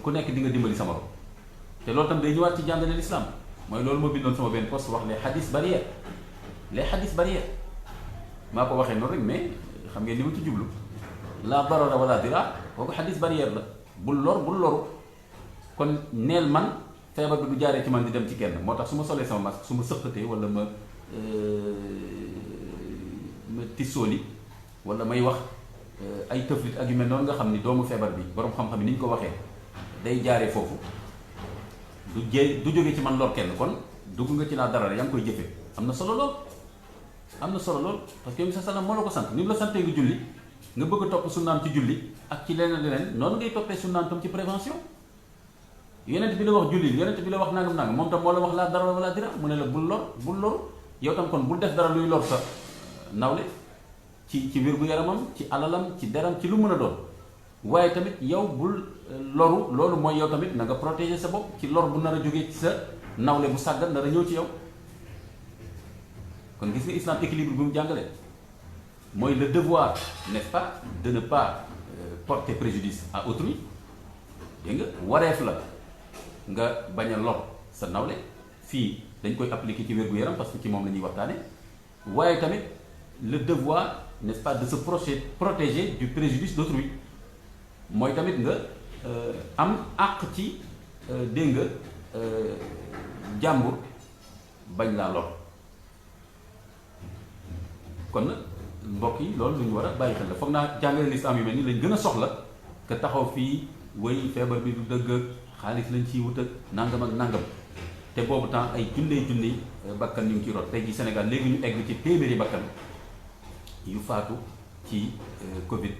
[SPEAKER 1] ku nekk di nga dimbali sama bopp te loolu tam day ñëwaat ci jàngale l'islam mooy loolu moo bindoon sama benn poste wax les hadith barrières maa ko waxee noonu rek mais xam ngeen li ma ci jublu la darara wala dira kooku hadith barrière la bul lor bul loru kon neel man feebar bi du jaaree ci man di dem ci kenn moo tax su ma solee sama masque su ma sëqatee wala ma tissooli wala may wax ay tëflit ak yu mel noonu nga xam ni doomu feebar bi borom xam-xam yi ni ñu ko waxee day jaaree foofu du jóge ci man lor kenn kon dugg nga ci laa dara yaa ngi koy jëfe am na solo lool am na solo lool parce que yow sa salaam moo la ko sant ni mu la santee nga julli nga bëgg a topp sunnaam ci julli ak ci leneen noonu ngay toppee sunnaam tam ci prévention yonent bi la wax julli yonent bi la wax nangam moom tam moo la wax laa dara wala dira mu ne la bul lor yow tam kon bul def dara luy lor sa nawle ci wér-gu-yaramam ci alalam ci deram ci lu mën a doon waaye tamit yow bul loru loolu mooy yow tamit na nga protéger sa bopp ci lor bu nar a jógee ci sa nawle bu sàggan nar a ñëw ci yow kon gis nga islam équilibre bi mu jàngale mooy le devoir n'est-ce pas de ne pas porter préjudice à autrui dégg nga wareef la nga bañ a lor sa nawle fii dañ koy appliquer ci wér-gu-yaram parce que ci moom la ñuy waxtaane waaye tamit le devoir n'est-ce pas de se protéger du préjudice d'autrui mooy tamit nga am àq ci dégg nga jàmbur bañ laa lor kon nag mbokk yi loolu lu ñu war a bàyyi xel la foog naa jàngale lislaam yu mel ni lañ gën a soxla que taxaw fii way feebar bi du dëgg ak xaalis lañ ciy wut ak nangam ak nangam te boobu temps ay junni bakkan ñu ngi ciy rot tey ji Sénégal léegi ñu egg ci téeméeri bakkan yu faatu ci Covid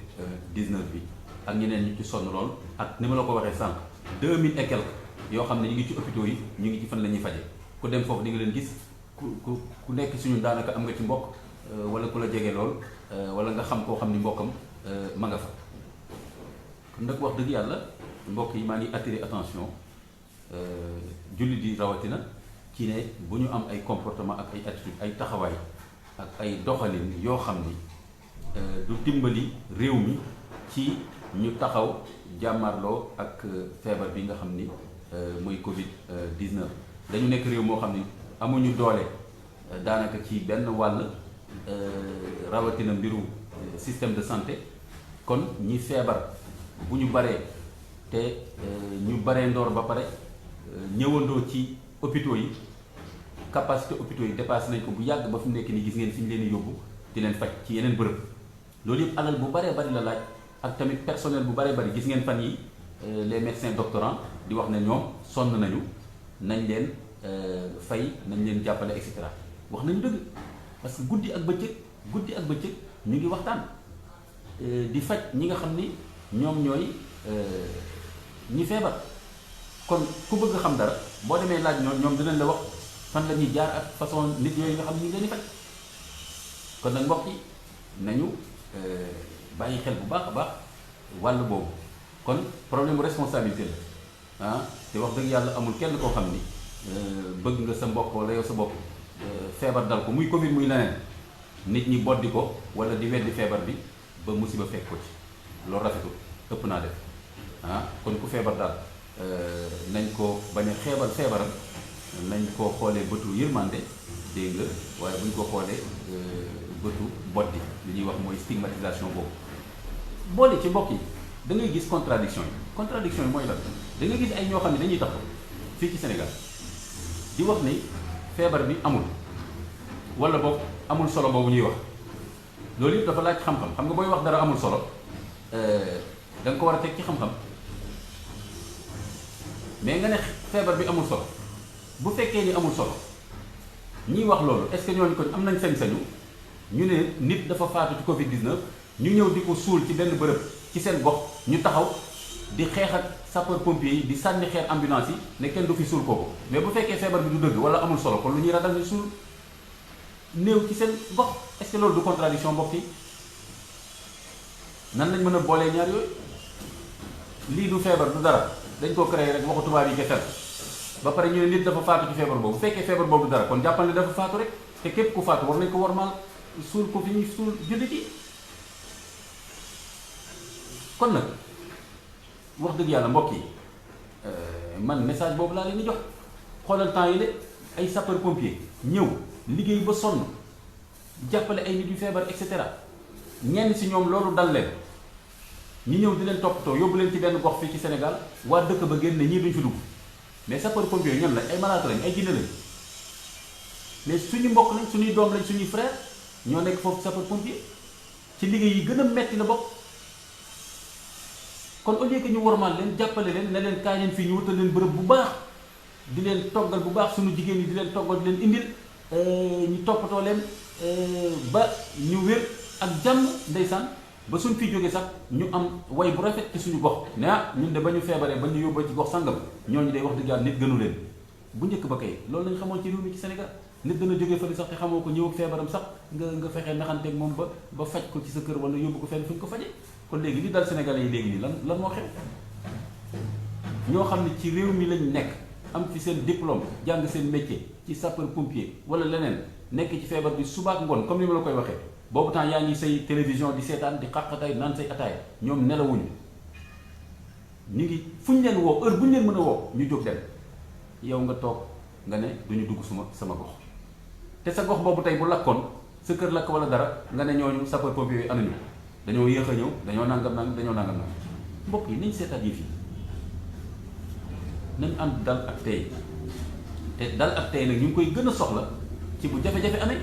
[SPEAKER 1] 19 bi ak ñeneen ñu ci sonn lool ak ni ma la ko waxee sànq 2000 et quelques yoo xam ne ñu ngi ci hôpitaux yi ñu ngi ci fan la ñuy faje ku dem foofu di nga leen gis ku nekk suñu daanaka am nga ci mbokk wala ku la jege lool wala nga xam koo xam ni mbokkam ma nga fa kon nag wax dëgg yàlla mbokk yi maa ngi attirer attention jullit yi rawatina ci ne bu ñu am ay comportement ak ay attitude ay taxawaay ak ay doxalin yoo xam ni du dimbali réew mi ci ñu taxaw jàmmarloo ak feebar bi nga xam ni mooy Covid 19. dañu nekk réew moo xam ni amuñu doole daanaka ci benn wàll rawatina mbiru système de santé kon ñi feebar bu ñu baree te ñu baree ndoor ba pare ñëwandoo ci hôpitaux yi capacité hôpitaux yi dépassé nañ ko bu yàgg ba fi mu nekk nii gis ngeen fi ñu leen di yóbbu di leen faj ci yeneen bërëb loolu yëpp alal bu baree bari la laaj ak tamit personnel bu baree bari gis ngeen fan yi les médecins doctorants di wax ne ñoom sonn nañu nañ leen fay nañ leen jàppale et cetera wax nañu dëgg parce que guddi ak bëccëg ñu ngi waxtaan di faj ñi nga xam ni ñoom ñooy ñi feebar kon ku bëgg xam dara boo demee laaj ñoom dinañ la wax fan la ñuy jaar ak façon nit yooyu nga xam ni ñu ngi leen di faj kon nag mbokk yi nañu bàyyi xel bu baax a baax wàll boobu kon problème responsabilité la te wax dëgg yàlla amul kenn koo xam ni bëgg nga sa mbokk wala yow sa bopp feebar dal ko muy Covid muy leneen nit ñi boddi ko wala di weddi feebar bi ba musiba fekk ko ci loolu rafetul ëpp naa def kon ku feebar daal nañ ko bañ a xeebal feebaram nañ ko xoolee bëtu yërmande dégg nga waaye buñ ko xoolee bëtu boddi li ñuy wax mooy stigmatisation boobu boole ci mbokk yi da ngay gis contradiction yi mooy lan da ngay gis ay ñoo xam ne dañuy taxaw fii ci Sénégal di wax ni feebar bi amul wala boog amul solo boobu ñuy wax loolu yëpp dafa laaj xam-xam xam nga booy wax dara amul solo da nga ko war a teg ci xam-xam mais nga ne feebar bi amul solo bu fekkee ni amul solo ñiy wax loolu est-ce que ñooñu kon am nañ sañ-sañu ñu ne nit dafa faatu ci Covid 19 ñu ñëw di ko suul ci benn bërëb ci seen gox ñu taxaw di xeex ak sapeur pompier yi di sànni xeer ambulance yi ne kenn du fi suul kooku mais bu fekkee feebar bi du dëgg wala amul solo kon lu ñuy ragal ñu suul néew ci seen gox est-ce que loolu du contradiction mbokk yi nan lañ mën a boolee ñaar yooyu lii du feebar du dara dañ ko créé rek waxu tubaab yi kese ba pare ñu ne nit dafa faatu ci feebar boobu bu fekkee feebar boobu du dara kon jàppal ne dafa faatu rek te képp ku faatu war nañ ko warmaal suul ko fi ñuy suul jullit yi kon nag wax dëgg yàlla mbokk yi man message boobu laa leen di jox xoolal temps yi de ay sapeur pompier ñëw liggéey ba sonn jàppale ay nit yu feebar et cetera ñenn si ñoom loolu dal leen ñu ñëw di leen toppatoo yóbbu leen ci benn gox fii ci Sénégal waa dëkk ba génn ñii duñ fi dugg mais sapeur pompier ñan lañ ay malaaka lañ ay jinne lañ mais suñu mbokk lañ suñuy doom lañ suñuy frère ñoo nekk foofu sapeur pompier ci liggéey yi gën a metti la bokk. kon au lieu que ñu wormaal leen jàppale leen ne leen kaay leen fii ñu wutal leen bërëb bu baax di leen toggal bu baax suñu jigéen ñi di leen toggal di leen indil ñu toppatoo leen ba ñu wér ak jàmm ndeysaan ba suñ fi jógee sax ñu am way bu rafet ci suñu gox ne ñun de ba ñu feebaree ba ñu yóbboo ci gox sangam ñooñu day wax dëgg yàlla nit gënu leen bu njëkk ba kay loolu lañ xamoon ci réew mi ci Sénégal nit dana jógee fële sax te xamoo ko ñëw ak feebaram sax nga fexee naxanteeg moom ba faj ko ci sa kër wala yóbbu ko fenn fu ñu ko fajee kon léegi li dal Sénégalais yi léegi nii lan moo xew ñoo xam ne ci réew mi lañ nekk am fi seen diplôme jàng seen métier ci sapeur pompier wala leneen nekk ci feebar bi subaak ngoon comme ni ma la koy waxee boobu temps yaa ngi say télévision di seetaan di xaqatay naan say ataaya ñoom nelawuñu ñu ngi fu ñu leen woo heure bu ñu leen mën a woo ñu jóg dem yow nga toog nga ne duñu dugg sama gox te sa gox boobu tey bu lakkoon sa kër lakk wala dara nga ne ñooñu sapeur pompier yi anuñu dañoo yéex a ñëw dañoo nangam mbokk yi nañ seetaat yi fii nañ ànd dal ak tey te dal ak tey nag ñu ngi koy gën a soxla ci bu jafe-jafe amee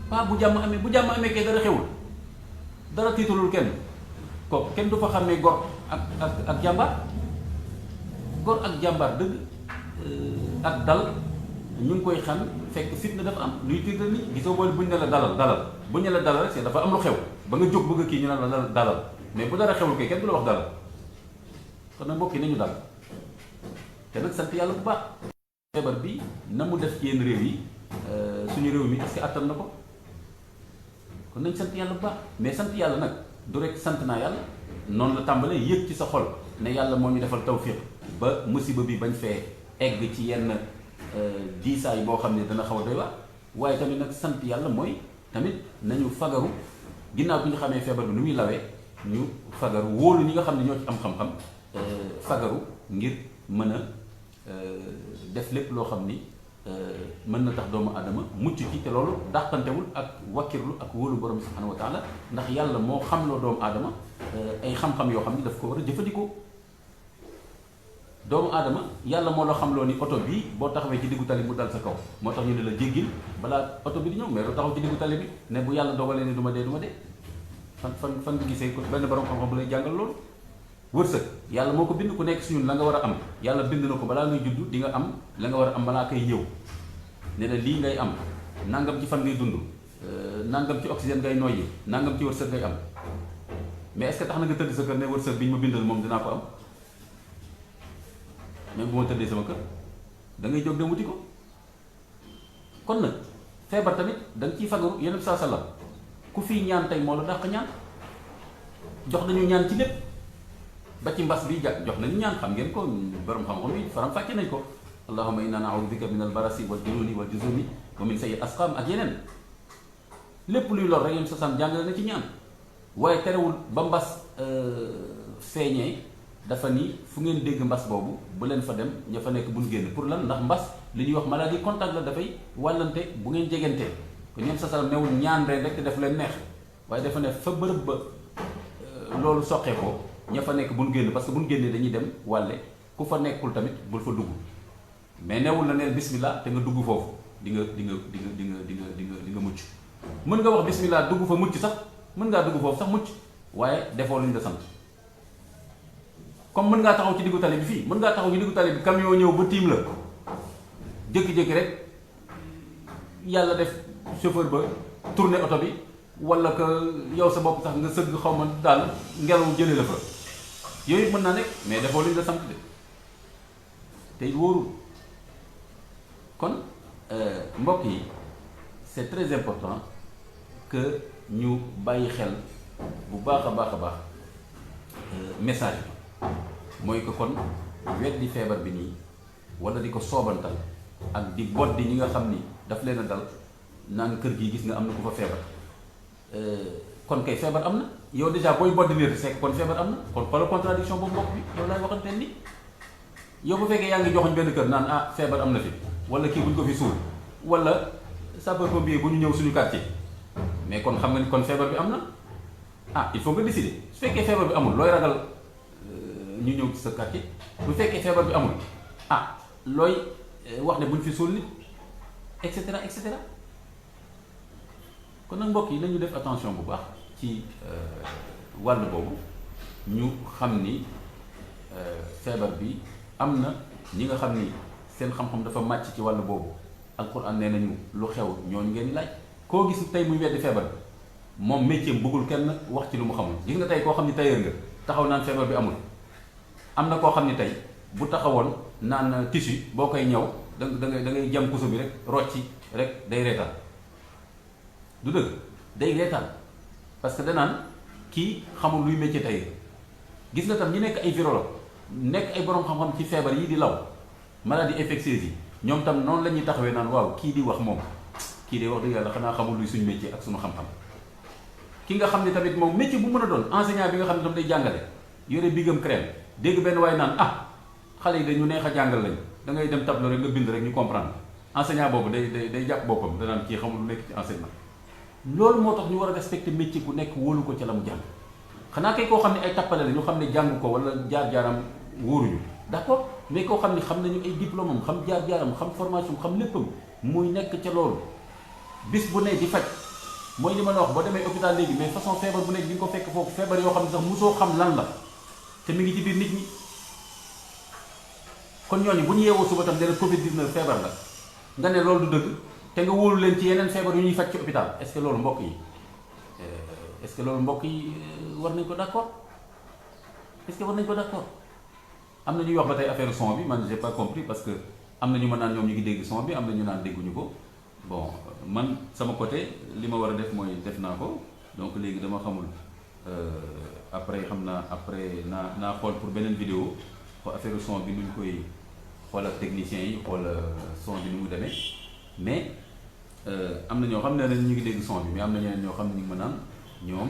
[SPEAKER 1] pas bu jàmm amee kay dara xewul dara tiitalul kenn ko kenn du fa xàmmee gor ak jàmbaar gor ak jàmbaar dëgg ak dal ñu ngi koy xam fekk fitna dafa am luy tiital nit gisoo boole buñ ne la dalal buñ ne la dalal rek c'est dafa am lu xew ba nga jóg bëgg kii ñu naan la dalal mais bu dara xewul kay kenn du la wax dalal kon nag mbokk yi nañu dal te nag sant yàlla bu baax feebar bi na mu def ci yenn réew yi suñu réew mi est-ce que attan na ko kon nañ sant yàlla bu baax mais sant yàlla nag du rek sant naa yàlla noonu la tàmbalee yëg ci sa xol ne yàlla moo ñu defal tawfiq ba musiba bi bañ fee egg ci yenn diisaay boo xam ne dana xaw a doy waar waaye tamit nag sant yàlla mooy tamit nañu fagaru ginnaaw bi ñu xamee feebar bi nu muy lawee ñu fagaru wóolu ñi nga xam ne ñoo ci am xam-xam fagaru ngir mën a def lépp loo xam ni mën na tax doomu aadama mucc ci te loolu dàqantewul ak wakkirlu ak wóolu borom subhanahu wa taala ndax yàlla moo xamloo doomu aadama ay xam-xam yoo xam ni daf ko war a jëfandikoo doomu aadama yàlla moo la xamloo ni oto bii boo taxawee ci diggu tali mu dal sa kaw moo tax ñu ne la jéggil balaa oto bi di ñëw mais doo taxaw ci diggu tali bi ne bu yàlla dogalee ne du ma dee fan nga gisee ko benn borom xam-xam bu lay jàngal loolu wërsëg yàlla moo ko bind ku nekk si ñun la nga war a am yàlla bind na ko balaa ngay judd di nga am la nga war a am balaa koy ñëw ne la lii ngay am nangam ci fan ngay dund nangam ci oxygène ngay noyyi nangam ci wërsëg ngay am mais est-ce que tax na nga tëdd sa kër ne wërsëg bi ñu ma bindal moom dinaa ko am même bu ma tëddee sama kër da ngay jóg dem wuti ko kon nag feebar tamit da nga ciy fagaru yeneen saa salaam ku fii ñaan tey moo la dàq ñaan jox nañu ñaan ci lépp ba ci mbas bi jox nañu ñaan xam ngeen ko borom xam-xam yi faram fàcce nañ ko allahumma inna na'udhu bika min al-barasi wal jununi wal juzumi wa min sayyi asqam ak yeneen lépp luy lor rek yéen sasam jàngale na ci ñaan waaye terewul ba mbas feeñee dafa ni fu ngeen dégg mbas boobu bu leen fa dem ña fa nekk buñ génn pour lan ndax mbas li ñuy wax maladie contact la dafay wàllante bu ngeen jegantee ko ñeen sasam newul ñaan rek def leen neex waaye dafa ne fa bërëb ba loolu soqee ko ña fa nekk buñ génn parce que buñ génnee dañuy dem wàlle ku fa nekkul tamit bul fa dugg mais newul na neen bismillah te nga dugg foofu di nga mucc mën nga wax bismillah dugg fa mucc sax mën ngaa dugg foofu sax mucc waaye defoo luñ la sant comme mën ngaa taxaw ci diggu tali bi fii mën ngaa taxaw ci diggu tali bi camion ñëw ba tiim la jékki-jékki rek yàlla def chauffeur ba tourner oto bi wala que yow sa bopp sax nga sëgg xaw ma daal ngelaw jëlee la fa yooyu mën naa nekk mais defoo luñ la sant de tey wóorul kon mbokk yi c'est très important que ñu bàyyi xel bu baax a baax message bi mooy que kon weddi feebar bi nii wala di ko soobantal ak di boddi ñi nga xam ni daf leen a dal naan kër gi gis nga am na ku fa feebar kon kay feebar am na yow déjà booy boddi nit c'est kon feebar am na kon par contradiction boobu mbokk bi loolu laay waxante ni yow bu fekkee yaa ngi joxoñ benn kër naan ah feebar am na fi wala kii buñ ko fi suul wala sapeur-pompier bu ñu ñëw suñu quartier mais kon xam nga ni kon feebar bi am na ah il faut nga décider su fekkee feebar bi amul looy ragal ñu ñëw ci sa quartier bu fekkee feebar bi amul ah looy wax ne buñ fi suul nit et cetera et cetera. kon nag mbokk yi nañu def attention bu baax ci wàll boobu ñu xam ni feebar bi am na ñi nga xam ni seen xam-xam dafa màcc ci wàll boobu alquran nee nañu lu xew ñooñu ngeen laaj. koo gis tey muy weddi feebar bi moom métier bëggul kenn wax ci lu mu xamul. gis nga tey koo xam ni tailleur nga taxaw naan feebar bi amul, am na koo xam ni tey bu taxawoon naan tissu boo koy ñëw da ngay jam puso bi rek rocci rek day reetaan. du dëgg day reetaan parce que danaan kii xamul luy métier tailleur. gis nga tam ñi nekk ay virologue nekk ay borom xam-xam ci feebar yi di law maladie infectieuse yi ñoom tam noonu la ñuy taxawee naan waaw kii di wax moom kii de wax dëgg yàlla xanaa xamul luy suñu métier ak suñu xam-xam. ki nga xam ne tamit moom métier bu mën a doon enseignant bi nga xam ne tam day jàngale yore bigam crème dégg benn waay naan xale yi dañu neex a jàngal lañu da ngay dem tableau rek nga bind rek ñu comprendre enseignant boobu day jàpp boppam danaan kii xamul lu nekk ci enseignement. loolu moo tax ñu war a respecter métier ku nekk wóolu ko ca la mu jàng xanaa kay koo xam ne ay tappale la ñu xam ne jàng ko wala jaar-jaaram wóoruñu d'accord mais koo xam ne xam nañu ay diplôme am xam jaar-jaaram xam formation xam léppam muy nekk ca loolu bis bu ne di faj. mooy li ma la wax boo demee hôpital léegi mais façon feebar bu nekk di nga ko fekk foofu feebar yoo xam ne sax mosoo xam lan la te mi ngi ci biir nit ñi. kon ñooñu bu ñu yeewoo suba tam ne Covid 19 feebar la nga ne loolu du dëgg te nga wóolu leen ci yeneen feebar yu ñuy faj ci hôpital est-ce que loolu mbokk yi war nañ ko d'accord est-ce que war nañ ko d'accord. am na ñuy wax ba tey affaire son bi man j'ai pas compris parce que am na ñu ma naan ñoom ñu ngi dégg son bi am na ñu naan dégguñu ko. bon man sama côté li ma war a def mooy def naa ko donc léegi dama xamul après xam naa après naa xool pour beneen vidéo xool affaire son bi nuñ koy xool ak techniciens yi xool son bi nu mu demee mais am na ñoo xam ne ñu ngi dégg son bi mais am na ñeneen ñoo xam ne ñu ngi ma naan ñoom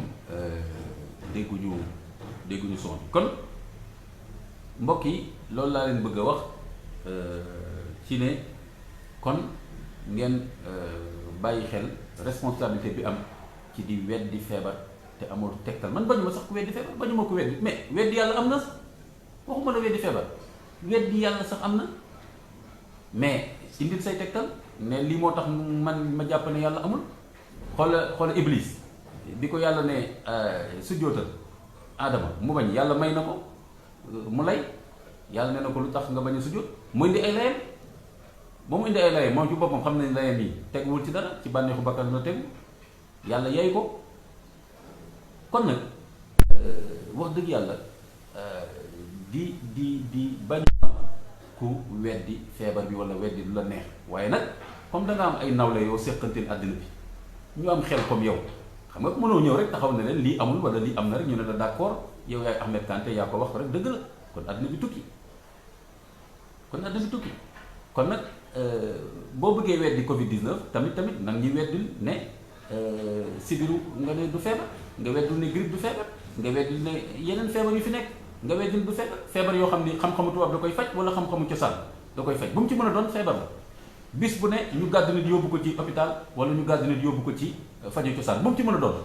[SPEAKER 1] dégguñu son bi kon mbokk yi loolu laa leen bëgg a wax ci ne kon ngeen bàyyi xel responsabilité bi am ci di weddi feebar te amul tegtal man bañu ma sax ku weddi feebar bañu ma ko weddi mais weddi yàlla am na waxuma la weddi feebar weddi yàlla sax am na mais indil say tegtal ne lii moo tax man ma jàpp ne yàlla amul. xoola Iblis bi ko yàlla ne sujjootal Adama mu bañ yàlla may na ko mu lay yàlla ne na ko lu tax nga bañ a sujjoot mu indi ay layam. ba mu indi ay layam moom ci boppam xam nañ layam yi teguwul ci dara ci bànneexu bakkan la tegu yàlla yey ko kon nag wax dëgg yàlla di bañ ku weddi feebar bi wala weddi lu la neex waaye nag comme da nga am ay nawle yoo séqantil àddina bi ñu am xel comme yow xam nga mënoo ñëw rek taxaw ne leen lii amul wala lii am na rek ñu ne la d'accord yow yaay Ahmed Kanté yaa ko wax ko rek dëgg la kon àddina bi tukki kon nag boo bëggee weddi Covid 19 tamit nag ñuy weddil ne sibiru nga ne du feebar nga weddil ne grippe du feebar nga weddil ne yeneen feebar yu fi nekk nga weddil du feebar yoo xam ni xam-xamu tubaab da koy faj wala xam-xamu cosaan da koy faj bu mu ci mën a doon feebar la bis bu ne ñu gàddu nit yóbbu ko ci hôpital wala ñu gàddu nit yóbbu ko ci faju cosaan bu mu ci mën a doon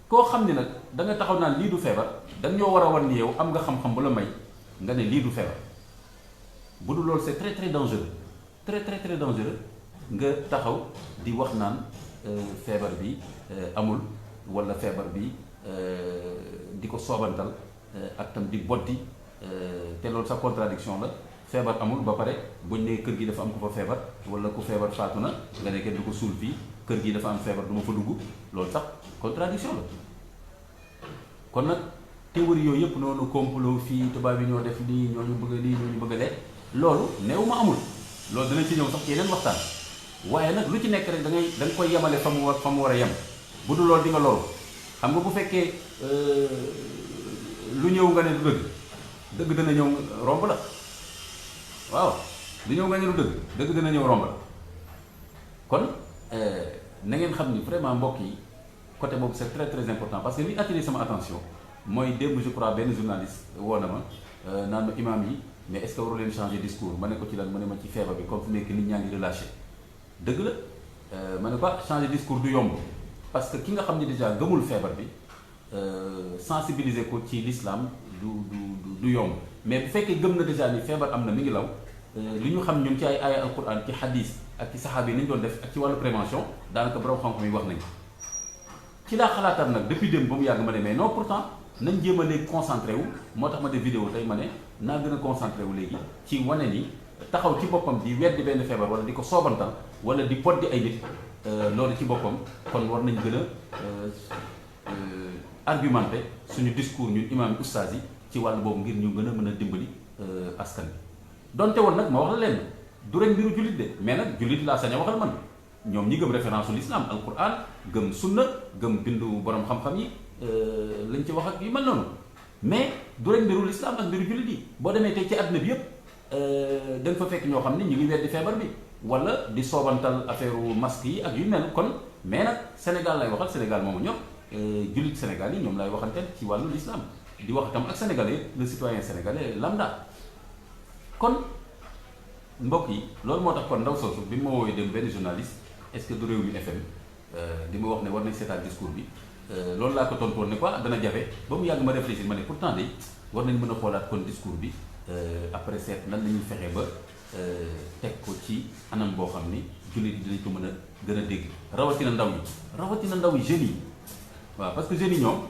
[SPEAKER 1] koo xam ni nag da nga taxaw naan lii du feebar dañ ñoo war a wan ni yow am nga xam-xam bu la may nga ne lii du feebar bu dul loolu c'est très très dangereux très dangereux nga taxaw di wax naan feebar bi amul wala feebar bi di ko soobantal ak tam di boddi te loolu sa contradiction la feebar amul ba pare buñ ne kër gi dafa am ku fa feebar wala ku feebar faatu na nga ne kenn du ko suul fii kër gi dafa am feebar du ma fa dugg loolu sax contradiction la kon nag théorie yooyu yëpp noonu complot fii tubaab yi ñoo def lii ñoo ñu bëgg lii ñoo ñu bëgg lee loolu neew ma amul loolu dinañ ci ñëw sax ci yeneen waxtaan waaye nag lu ci nekk rek da nga koy yemale fa mu war a yem bu dul loolu di nga loolu xam nga bu fekkee lu ñëw nga ne du dëgg dana ñëw romb la waaw lu ñëw nga ne du dëgg dana ñëw romb la kon na ngeen xam ni vraiment mbokk yi côté boobu c'est très très important parce que li attiré sama attention mooy démb je crois benn journaliste woo na ma naan ma imam yi mais est-ce que waru leen changer discours ma ne ko ci lan mu ne ma ci feebar bi comme fu nekk nit ñaa ngi relâché dëgg la ma ne ko changer discours du yomb parce que ki nga xam ne déjà gëmul feebar bi sensibiliser ko ci l'islam du yomb mais bu fekkee gëm na déjà ni feebar am na mi ngi law li ñu xam ñun ci ay aaya alquran ci hadis ak ci saxaaba yi nañ doon def ak ci wàllu prévention daanaka borom xam-xam yi wax nañ ci laa xalaatam nag depuis démb ba mu yàgg ma ne mais non pourtant nañ jéem a léegi concentré wu moo tax ma def vidéo tey ma ne naa gën a concentré wu léegi ci wane ni taxaw ci boppam di weddi benn feebar wala di ko soobantal wala di poddi ay nit loolu ci boppam kon war nañ gën a argumenté suñu discours ñun imam yi ustaas yi ci wàllu boobu ngir ñu gën a mën a dimbali askan bi donte woon nag ma wax la leen du rek mbiru jullit de mais nag jullit laa sañ a waxal man ñoom ñi gëm référence ul islam alquran gëm sunna gëm bindu borom xam-xam yi lañ ci wax ak yu mel noonu mais du rek mbiru l'islam ak mbiru jullit yi boo demee tey ci àdduna bi yëpp da nga fa fekk ñoo xam ne ñu ngi weddi feebar bi wala di soobantal affaire masque yi ak yu mel kon mais nag Sénégal lay waxal Sénégal moomu ñor jullit Sénégal yi ñoom lay waxanteel ci wàllu l'islam di wax itam ak sénégalais le citoyen sénégalais lambda kon mbokk yi loolu moo tax kon ndaw soosu bi ma woowee dem benn journaliste est-ce que du Rewmi FM di ma wax ne war nañ seetaan discours bi loolu laa ko tontoon ne quoi dana jafe ba mu yàgg ma réfléchir ma ne pourtant de war nañ mën a xoolaat kon discours bi après seet nan la ñuy fexe ba teg ko ci anam boo xam ni jullit yi dinañ ko mën a gën a dégg rawatina ndaw yi jeunes yi waaw parce que jeunes yi ñoom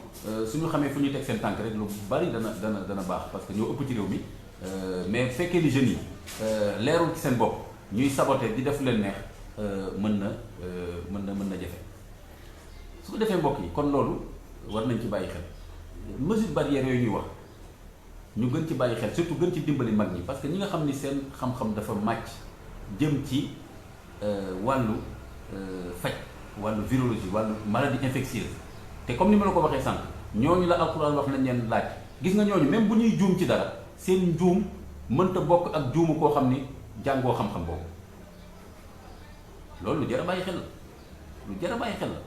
[SPEAKER 1] suñu xamee fu ñuy teg seen tànk rek lu bari dana baax parce que ñoo ëpp ci réew mi mais fekkee ni jeunes yi leerul ci seen bopp ñuy saboter di def leen neex mën na jafe su ko defee mbokk yi kon loolu war nañ ci bàyyi xel mesure barrière yooyu ñuy wax ñu gën ci bàyyi xel surtout gën ci dimbali mag ñi parce que ñi nga xam ni seen xam-xam dafa màcc jëm ci wàllu faj wàllu virologie wàllu maladie infectieuse te comme ni ma la ko waxee sànq ñooñu la alxuraan wax nañ leen laaj gis nga ñooñu même bu ñuy juum ci dara seen njuum mënta bokk ak juumu koo xam ni jàngoo xam-xam boobu loolu lu jar a bàyyi xel la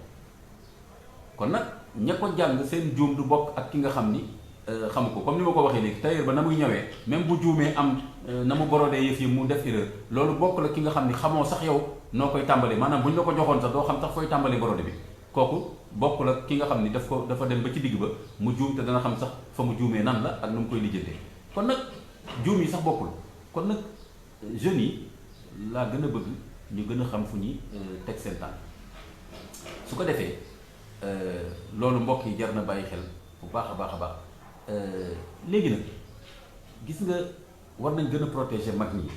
[SPEAKER 1] kon nag ña ko jàng seen juum du bokk ak ki nga xam ni xamu ko comme ni ma ko waxee léegi tailleur ba na muy ñëwee même bu juumee am na mu borodee yëf yi mu def erreur loolu bokk la ki nga xam ni xamoo sax yow noo koy tàmbalee maanaam bu ñu la ko joxoon sax doo xam sax fooy tàmbalee borode bi kooku bokk la ki nga xam ni dafa dem ba ci digg ba mu juum te dana xam sax fa mu juumee nan la ak nu mu koy lijjantee kon nag juum yi sax bokkul kon nag jeunes yi laa gën a bëgg ñu gën a xam fu ñuy teg seen tànk su ko defee loolu mbokk yi jar na bàyyi xel bu baax a baax léegi nag gis nga war nañ gën a protéger mag ñi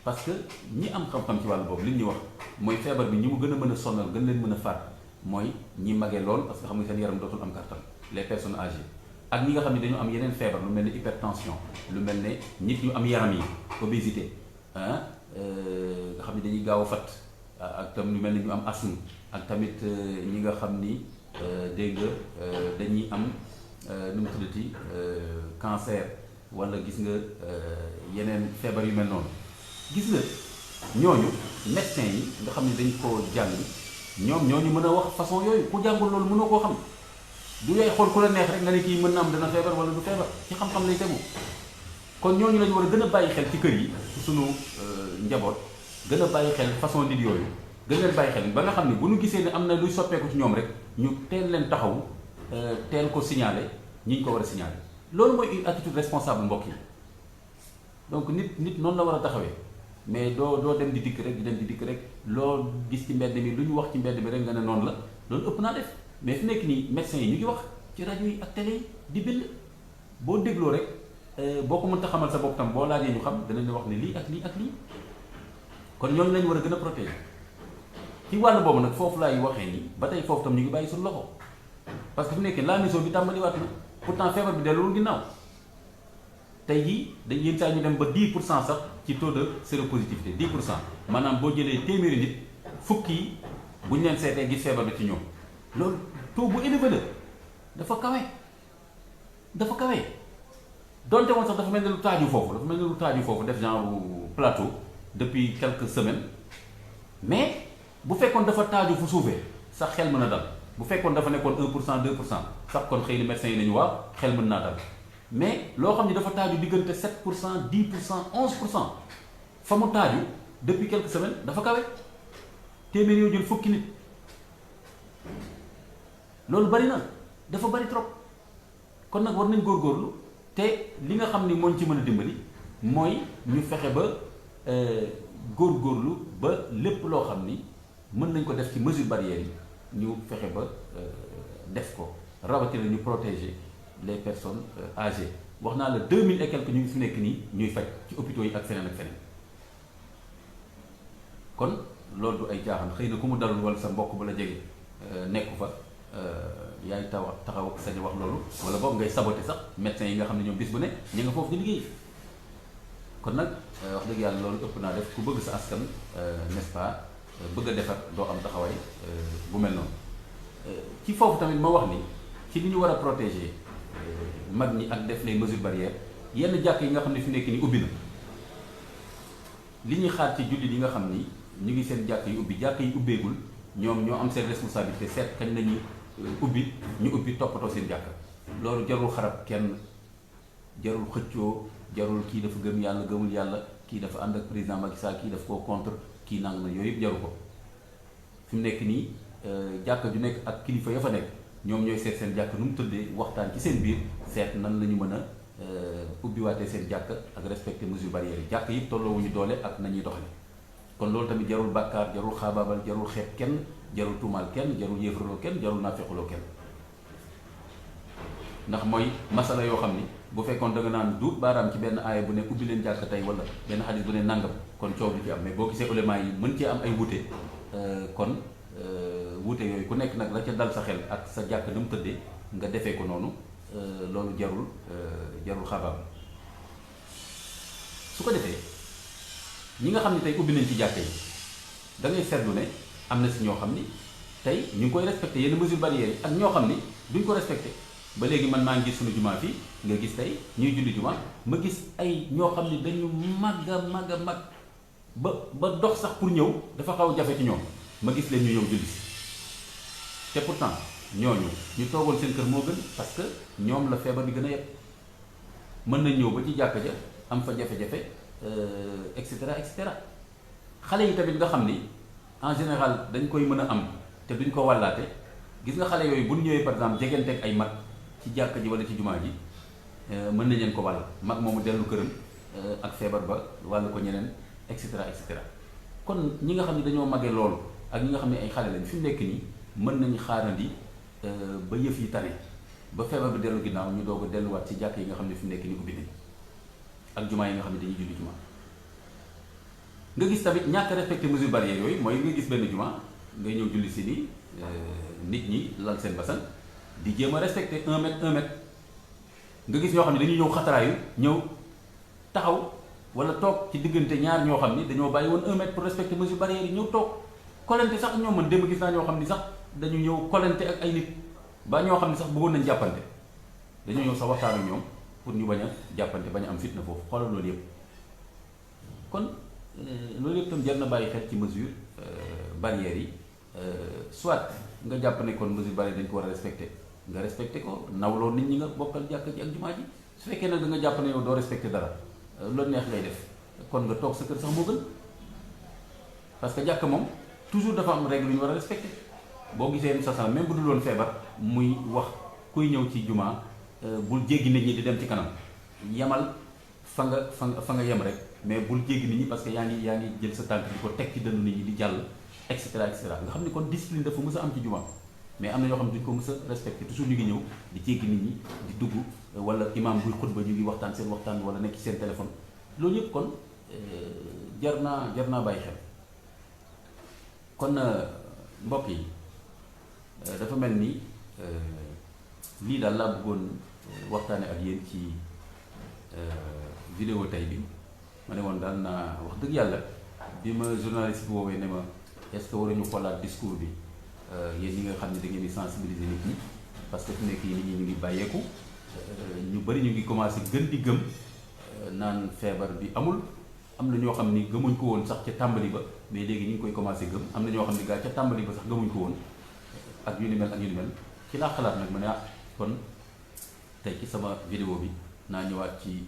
[SPEAKER 1] parce que ñi am xam-xam ci wàllu boobu li ñuy wax mooy feebar bi ñi mu gën a mën a sonal gën leen mën a faat mooy ñi magee lool parce que xam nga seen yaram dootul am kàttan les personnes âgées ak ñi nga xam ne dañu am yeneen feebar lu mel ne hypertension lu mel ne nit ñu am yaram yi obésité nga xam ne dañuy gaaw a fat ak tam lu mel ne ñu am asthme ak tamit ñi nga xam ni dégg nga dañuy am nu mu tuddati cancer wala gis nga yeneen feebar yu mel noonu gis nga ñooñu médecin yi nga xam ne dañ koo jàng ñooñu mën a wax façon yooyu ku jàngul loolu mënoo koo xam du yaay xool ku la neex rek nga ne kii mën na am dana feebar wala du feebar ci xam-xam lay tegu kon ñooñu lañu war a gën a bàyyi xel ci kër yi ci sunu njaboot gën a bàyyi xel façon nit yooyu gën leen bàyyi xel ba nga xam ne bu ñu gisee ne am na luy soppeeku ci ñoom rek ñu teel leen taxaw teel ko signaler ñi ñu ko war a signaler loolu mooy une attitude responsable mbokk yi donc nit noonu la war a taxawee mais doo dem di dikk rek loo gis ci mbedd mi lu ñu wax ci mbedd mi rek nga ne noonu la loolu ëpp naa def mais fi nekk nii médecins yi ñu ngi wax ci rajo yi ak télé yi di bind boo dégloo rek boo ko mënta xamal sa bopp tam boo laajee ñu xam danañ la wax ne lii ak lii ak lii kon ñooñu lañ war a gën a protéger ci wàll boobu nag foofu laay waxee nii ba tey foofu tam ñu ngi bàyyi suñu loxo parce que fi nekk la mission bi tàmbaliwaat na pourtant feebar bi delluwul ginnaaw tey jii dañ yenn saa ñu dem ba 10% sax ci taux de séropositivité 10% maanaam boo jëlee téeméeri nit fukki yi bu ñu leen seetee gis feebar bi ci ñoom loolu taux bu élevé la dafa kawe donte woon sax dafa mel ne lu taaju foofu def genre plateau depuis quelques semaines mais bu fekkoon dafa taaju fu suufee sax xel mën a dal bu fekkoon dafa nekkoon 1% 2% sax kon xëy na médecins yi nañu waaw xel mën naa dal mais loo xam ne dafa taaju diggante 7% 10% 11% fa mu taaju depuis quelques semaines dafa kawe téeméer yoo jël fukki nit loolu bari na dafa bari trop kon nag war nañ góorgóorlu te li nga xam ni mooñ ci mën a dimbali mooy ñu fexe ba góorgóorlu ba lépp loo xam ni mën nañ ko def ci mesure barrière yi ñu fexe ba def ko rawatina ñu protéger les personnes âgées wax naa la 2000 et quelques ñu ngi fi nekk nii ñuy faj ci hôpitaux yi ak feneen ak feneen kon loolu du ay jaaxam xëy na ku mu dalul wala sa mbokk ba la jege nekku fa yaay taxaw sañ wax loolu wala boog ngay saboter sax médecins yi nga xam ne ñoom bis bu ne ñu nga foofu di liggéey kon nag wax dëgg yàlla loolu ëpp naa def ku bëgg sa askan n'est-ce pas bëgg a defar doo am taxawaay bu mel noonu ci foofu tamit ma wax ni ci li ñu war a protéger mag ñi ak def les mesures barrières yenn jàkk yi nga xam ne fi nekk ni ubbi na li ñuy xaar ci jullit yi nga xam ni ñu ngi seen jàkk yi ubbi jàkk yi ubbeegul ñoom ñoo am seen responsabilité seet kañ la ñuy ubbi ñu ubbi toppatoo seen jàkk loolu jarul xarab kenn jarul xëccoo jarul kii dafa gëm yàlla gëmul yàlla kii dafa ànd ak président Macky Sall kii daf koo contre kii nang na yooyu yëpp jaru ko fi mu nekk nii jàkk ju nekk ak kilifa ya fa nekk ñoom ñooy seet seen jàkk nu mu tëddee waxtaan ci seen biir seet nan la ñu mën a ubbiwaatee seen jàkk ak respecter mesures barrières yi jàkk yëpp tolloowuñu doole ak nañuy doxale kon loolu tamit jarul bàkkaar jarul xaabaabal jarul xeeb kenn jarul tuumaal kenn jarul yéefaraloo kenn jarul naafequloo kenn ndax mooy masala yoo xam ni bu fekkoon da nga naan duut baaraam ci benn aaya bu ne ubbi leen jàkk tey wala benn xadis bu ne nangam kon coow du ci am mais boo gisee ulama yi mën cee am ay wute kon wute yooyu ku nekk nag la ca dal sa xel ak sa jàkk nu mu tëddee nga defee ko noonu loolu jarul xabaab su ko defee ñi nga xam ne tey ubbi nañ ci jàkk yi da ngay seetlu ne am na si ñoo xam ni tey ñu ngi koy respecté yenn mesures barrières yi ak ñoo xam ni duñ ko respecté ba léegi man maa ngi gis suñu jumaa fii nga gis tey ñuy julli jumaa ma gis ay ñoo xam ni dañu mag a mag ba dox sax pour ñëw dafa xaw a jafe ci ñoom ma gis leen ñu ñëw julli si te pourtant ñooñu ñu toogoon seen kër moo gën parce que ñoom la feebar bi gën a yeb mën nañ ñëw ba ci jàkka ja am fa jafe-jafe et cetera et cetera xale yi tamit nga xam ni en général dañ koy mën a am te duñ ko wàllaate gis nga xale yooyu bu ñu ñëwee par exemple jegenteeg ay mag ci jàkka ji wala ci jumaa ji mën nañ leen ko wàll mag moomu dellu këram ak feebar ba wàll ko ñeneen et cetera et cetera kon ñi nga xam ne dañoo magee loolu ak ñi nga xam ne ay xale lañ fi mu nekk nii mën nañu xaarandi ba yëf yi tane ba feebar bi dellu ginnaaw ñu doog a delluwaat ci jàkk yi nga xam ne fi mu nekk nii ubbi nañ ak jumaa yi nga xam ne dañuy julli jumaa nga gis tamit ñàkk respecté mesures barrières yooyu mooy nga gis benn jumaa ngay ñëw julli si nii nit ñi lal seen basan di jéem a respecté 1 mètre 1 mètre nga gis ñoo xam ne dañuy ñëw xataraayu ñëw taxaw wala toog ci diggante ñaar ñoo xam ni dañoo bàyyi woon 1 mètre pour respecter mesures barrières yi ñëw toog kolante sax ñoo mën démb gis naa ñoo xam ni sax dañu ñëw kolante ak ay nit ba ñoo xam ne sax bëggoon nañ jàppante dañoo ñëw sax waxtaan ak ñoom pour ñu bañ a jàppante bañ a am fitna foofu xoolal loolu yëpp kon loolu yëpp tam jar na bàyyi xel ci mesures barrières yi soit nga jàpp ne kon mesures barrières dañ ko war a respecté nga respecté ko nawloo nit ñi nga bokkal jàkka ji ak jumaa ji su fekkee nag da nga jàpp ne yow doo respecté dara loolu neex ngay def kon nga toog sa kër sax moo gën parce que jàkka moom toujours dafa am règle yu ñu war a respecté boo gisee sa même bu dul woon feebar muy wax kuy ñëw ci jumaa bul jéggi nit ñi di dem ci kanam yemal fa nga yem rek mais bul jéggi nit ñi parce que yaa ngi jël sa tànk di ko teg ci dënnu nit ñi di jàll et cetera et cetera nga xam ni kon discipline dafa mës a am ci jumaa mais am na ñoo xam ne duñ ko mës a respecté toujours ñu ngi ñëw di jéggi nit ñi di dugg wala imam buy xutba ñu ngi waxtaan seen waxtaan wala nekk ci seen téléphone loolu yëpp kon jar naa bàyyi xel kon mbokk yi dafa mel ni lii daal laa bëggoon waxtaane ak yéen ci vidéo tey bi ma ne woon daal naa wax dëgg yàlla bi ma journaliste bi woowee ne ma est-ce que waruñu xoolaat discours bi yéen ñi nga xam ne da ngeen di sensibiliser nit ñi parce que fu nekk yi nit ñi ñu ngi bàyyeeku ñu bari ñu ngi commencé gën di gëm naan feebar bi amul am na ñoo xam ni gëmuñ ko woon sax ca tàmbali ba mais léegi ñu ngi koy commencé gëm am na ñoo xam ne gaa ca tàmbali ba sax gëmuñ ko woon ak yu ni mel ak yu ni mel ci laa xalaat nag ma ne kon tey ci sama vidéo bi naa ñëwaat ci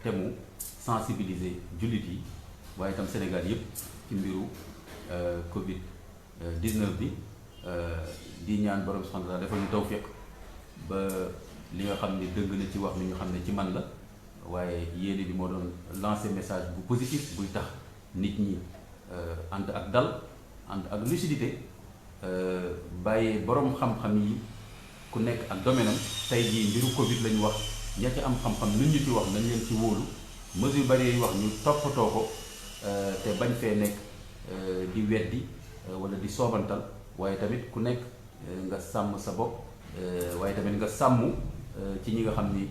[SPEAKER 1] thème sensibiliser jullit yi waaye itam Sénégal yëpp ci mbiru Covid 19 bi di ñaan borom subhanahu wa ta'ala defal ñu tawfiq ba li nga xam ne dëgg na ci wax mi ñu xam ne ci man la waaye yéene bi moo doon lancer message bu positif buy tax nit ñi ànd ak dal ànd ak lucidité bàyyee borom xam-xam yi ku nekk ak domaine am. tey jii mbiru Covid lañu wax ña ci am xam-xam lu ñu ci wax nañ leen ci wóolu mesure barrière yi wax ñu toppatoo ko te bañ fee nekk di weddi wala di soobantal waaye tamit ku nekk nga sàmm sa bopp waaye tamit nga sàmm ci ñi nga xam ni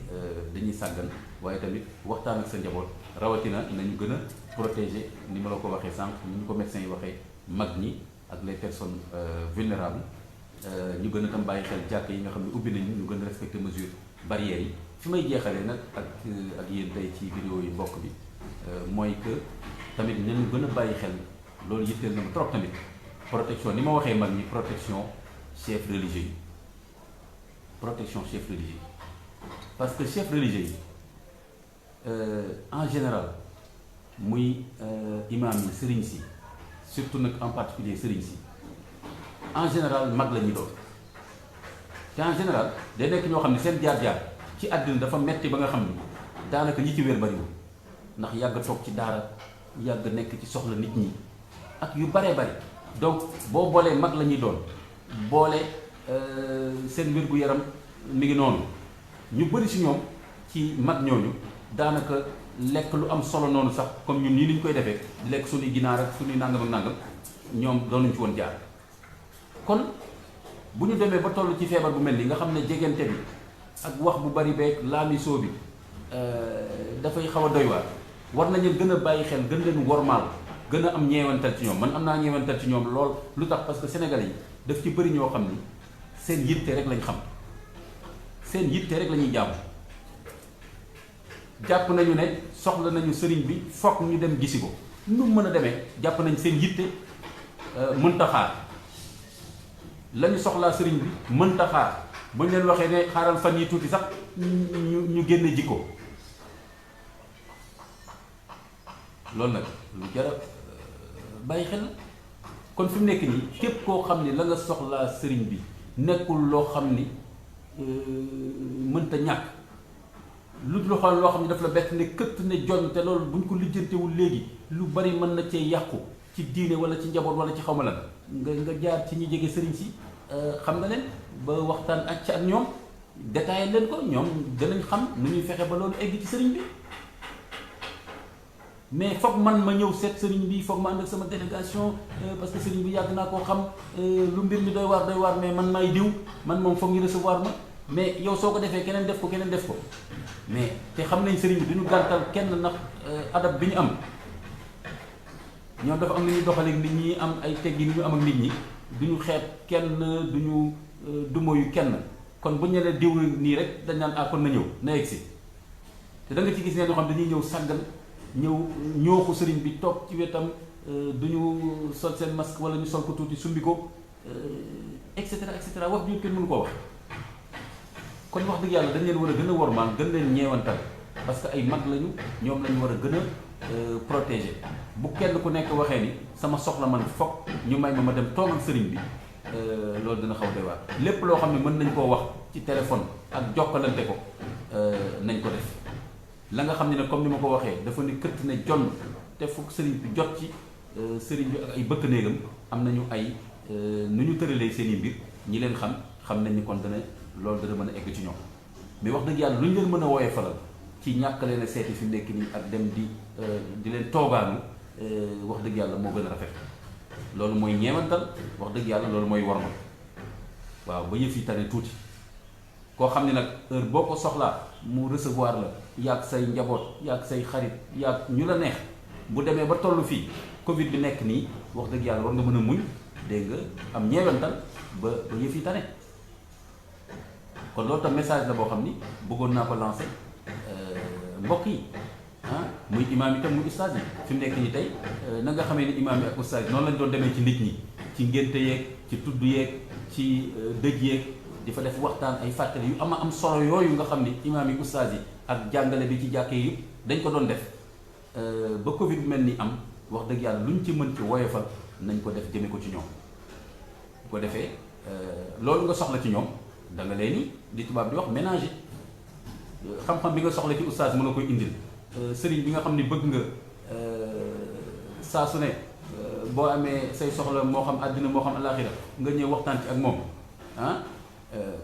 [SPEAKER 1] dañuy sàggan waaye tamit waxtaan ak sa njaboot rawatina nañu gën a protéger ni ma la ko waxee sànq ni ñu ko médecins yi waxee mag ñi ak les personnes vulnérables ñu gën a tam bàyyi xel jàkk yi nga xam ne ubbi nañu ñu gën a respecter mesures barrières yi. fi may jeexalee nag ak yéen tey ci vidéo yi mbokk bi mooy que tamit nañu gën a bàyyi xel loolu yitteel na ma trop tamit protection ni ma waxee mag ñi protection chef religieux yi protection chef religieux yi parce que chef religieux yi en général muy imam yi sëriñ si surtout nag en particulier sëriñ si en général mag la ñuy doon te en général day nekk ñoo xam ne seen jaar-jaar ci àddina dafa metti ba nga xam ni daanaka ñi ci wér bariwul ndax yàgg toog ci daara yàgg nekk ci soxla nit ñi ak yu baree bari donc boo boolee mag la ñuy doon boole seen wér-gu-yaram mi ngi noonu ñu bëri si ñoom ci mag ñooñu daanaka lekk lu am solo noonu sax comme ñun nii ni ñu koy defee di lekk suñuy ginaar ak suñuy nangam ak nangam ñoom doonuñ ci woon jaar kon bu ñu demee ba toll ci feebar bu mel ni nga xam ne jegante bi ak wax bu bari beeg laamisoo bi dafay xaw a doy war nañu gën a bàyyi xel gën leen wormaal gën a am ñeewantal ci ñoom man am naa ñeewantal ci ñoom lool lu tax parce que sénégalais yi daf ci bëri ñoo xam ni seen yitte rek lañ xam seen yitte rek la ñuy jàmm jàpp nañu ne soxla nañu sëriñ bi fokk ñu dem gisi ko nu mën a demee jàpp nañ seen yitte mënta xaar la ñu soxlaa sëriñ bi mënta xaar bu ñu leen waxee ne xaaral fan yi tuuti sax ñu génne jikko loolu nag lu jara bàyyi xel kon fi mu nekk nii képp koo xam ni la nga soxlaa sëriñ bi nekkul loo xam ni mënta ñàkk lu loo xam ne daf la bett ne këtt ne joñ te loolu buñ ko lijjantewul léegi lu bari mën na cee yàqu ci diine wala ci njaboot wala ci xawma lan nga jaar ci ñi jege sëriñ si xam nga leen ba waxtaan ak ci ak ñoom détaillé leen ko ñoom danañ xam nu ñuy fexe ba loolu egg ci sëriñ bi mais foog man ma ñëw seet sëriñ bi foog ma ànd ak sama délégation parce que sëriñ bi yàgg naa koo xam lu mbir mi doy waar mais man maay diw man moom foog ñu recevoir ma mais yow soo ko defee keneen def ko mais te xam nañ sëriñ bi duñu gàntal kenn ndax adab bi ñu am ñoom dafa am lu ñuy doxaleeg nit ñi am ay teggi ni ñu am ak nit ñi duñu xeeb kenn duñu dumoyu kenn kon bu ñu nee diw nii rek dañ naan kon na ñëw na egg si te da nga ci gis ne ñoo xam dañuy ñëw sàggan ñëw ko sëriñ bi toog ci wetam duñu sol seen masque wala ñu sol ko tuuti sumbi ko et cetera wax bi kenn mënu koo wax kon wax dëgg yàlla dañ leen war a gën a wormaal gën leen ñeewantal parce que ay mag lañu ñoom lañu war a gën a protéger bu kenn ku nekk waxee ni sama soxla man foog ñu may ma dem toog ak sëriñ bi loolu dina xaw a doy waar lépp loo xam ne mën nañ koo wax ci téléphone ak jokkalante ko nañ ko def la nga xam ne comme ni ma ko waxee dafa ne këtt ne jonn te fukk sëriñ bi jot ci sëriñ bi ak ay bëkk néegam am nañu ay nu ñu tëralee seen i mbir ñi leen xam nañ ni kon loolu dana mën a egg ci ñoom mais wax dëgg yàlla lu ñu leen mën a wooyee falal ci ñàkk leen a seeti fi mu nekk nii ak dem di leen toogaanu wax dëgg yàlla moo gën a rafet loolu mooy ñeewantal wax dëgg yàlla loolu mooy worma waaw ba yëf yi tane tuuti koo xam ne nag heure boo ko soxlaa mu recevoir la yaag say njaboot yaag say xarit yaag ñu la neex bu demee ba toll fii Covid bi nekk nii wax dëgg yàlla war nga mën a muñ dégg nga am ñeewantal ba yëf yi tane kon loolu tam message la boo xam ni bëggoon naa ko lancer mbokk yi muy imaam yi tam muy ustaas yi fi mu nekk nii tey na nga xamee ni imaam yi ak ustaas yi noonu lañ doon demee ci nit ñi ci ngénte yeeg ci tudd yeeg ci dëj yeeg di fa def waxtaan ay fàttali yu am solo yooyu nga xam ni imaam yi ustaas yi ak jàngale bi ci jàkkee yi dañ ko doon def ba Covid mel ni am wax dëgg yàlla luñ ci mën ci woyofal nañ ko def jëme ko ci ñoom bu ko defee loolu nga soxla ci ñoom da nga leen di tubaab di wax ménager xam-xam bi nga soxla ci oustaz mën na koy indil sëriñ bi nga xam ni bëgg nga saa su ne boo amee say soxla moo xam àddina moo xam alaaxira nga ñëw waxtaan ci ak moom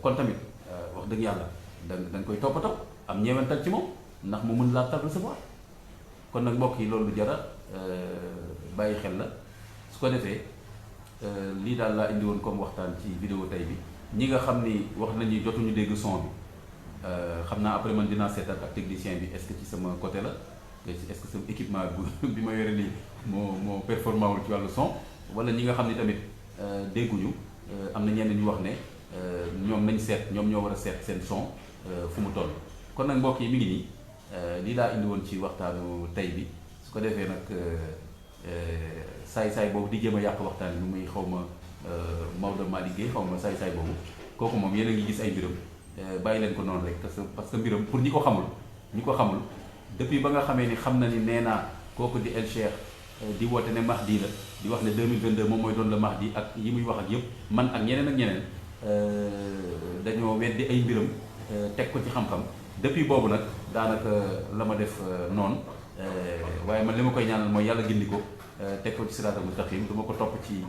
[SPEAKER 1] kon tamit wax dëgg yàlla da nga koy toppatoo am ñeewental ci moom ndax mu mën laa recevoir kon nag mbokk yi loolu jara bàyyi xel la su ko defee lii daal laa indi woon comme waxtaan ci vidéo tey bi ñi nga xam ni wax nañu jotuñu dégg son bi xam naa après man dinaa seetal ak technicien bi est-ce que ci sama côté la est-ce que sama équipement bi ma yore nii moo performant wul ci wàllu son wala ñi nga xam ni tamit dégguñu am na ñenn ñu wax ne ñoom nañ seet ñoom ñoo war a seet seen son fu mu toll kon nag mbokk yi mi ngi nii lii laa indi woon ci waxtaanu tey bi su ko defee nag saay-saay boobu di jéem a yàq waxtaan bi muy xaw ma Maodo Malick Guèye xaw ma saay-saay boobu kooku moom yéen a ngi gis ay mbiram bàyyi leen ko noonu rek parce que mbiram pour ñi ko xamul depuis ba nga xamee ni xam na ni nee naa kooku di El Cheikh di woote ne Mahdi la di wax ne 2022 moom mooy doon la Mahdi ak yi muy wax ak yëpp man ak ñeneen ak ñeneen dañoo weddi ay mbiram teg ko ci xam-xam depuis boobu nag daanaka la ma def noonu waaye man li ma koy ñaanal mooy yàlla gindi ko teg ko ci siraatal mustaqim du ma ko topp ci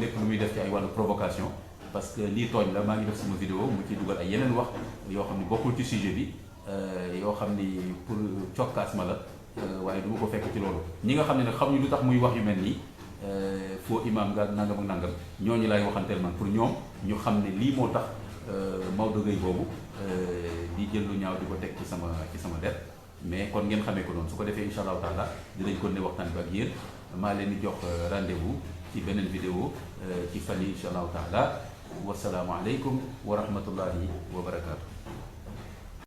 [SPEAKER 1] lépp lu muy def ci ay wàllu provocation parce que lii tooñ la maa ngi def sama vidéo mu ciy dugal ay yeneen wax yoo xam ni bokkul ci sujet bi yoo xam ni pour cokkaas ma la waaye du ma ko fekk ci loolu ñi nga xam ne nag xamuñu lu tax muy wax yu mel nii foo imam nga nangam ak nangam ñooñu laay waxanteel man pour ñoom ñu xam ne lii moo tax Maodo Gueye boobu di jël lu ñaaw di ko teg ci sama der mais kon ngeen xamee ko noonu su ko defee incha allahu taala dinañ ko ne waxtaan bi ak yéen maa leen di jox rendez-vous ci beneen vidéo ci fan yi incha allahu taala wasalaamu aleykum wa rahmatullahi wa barakaatu.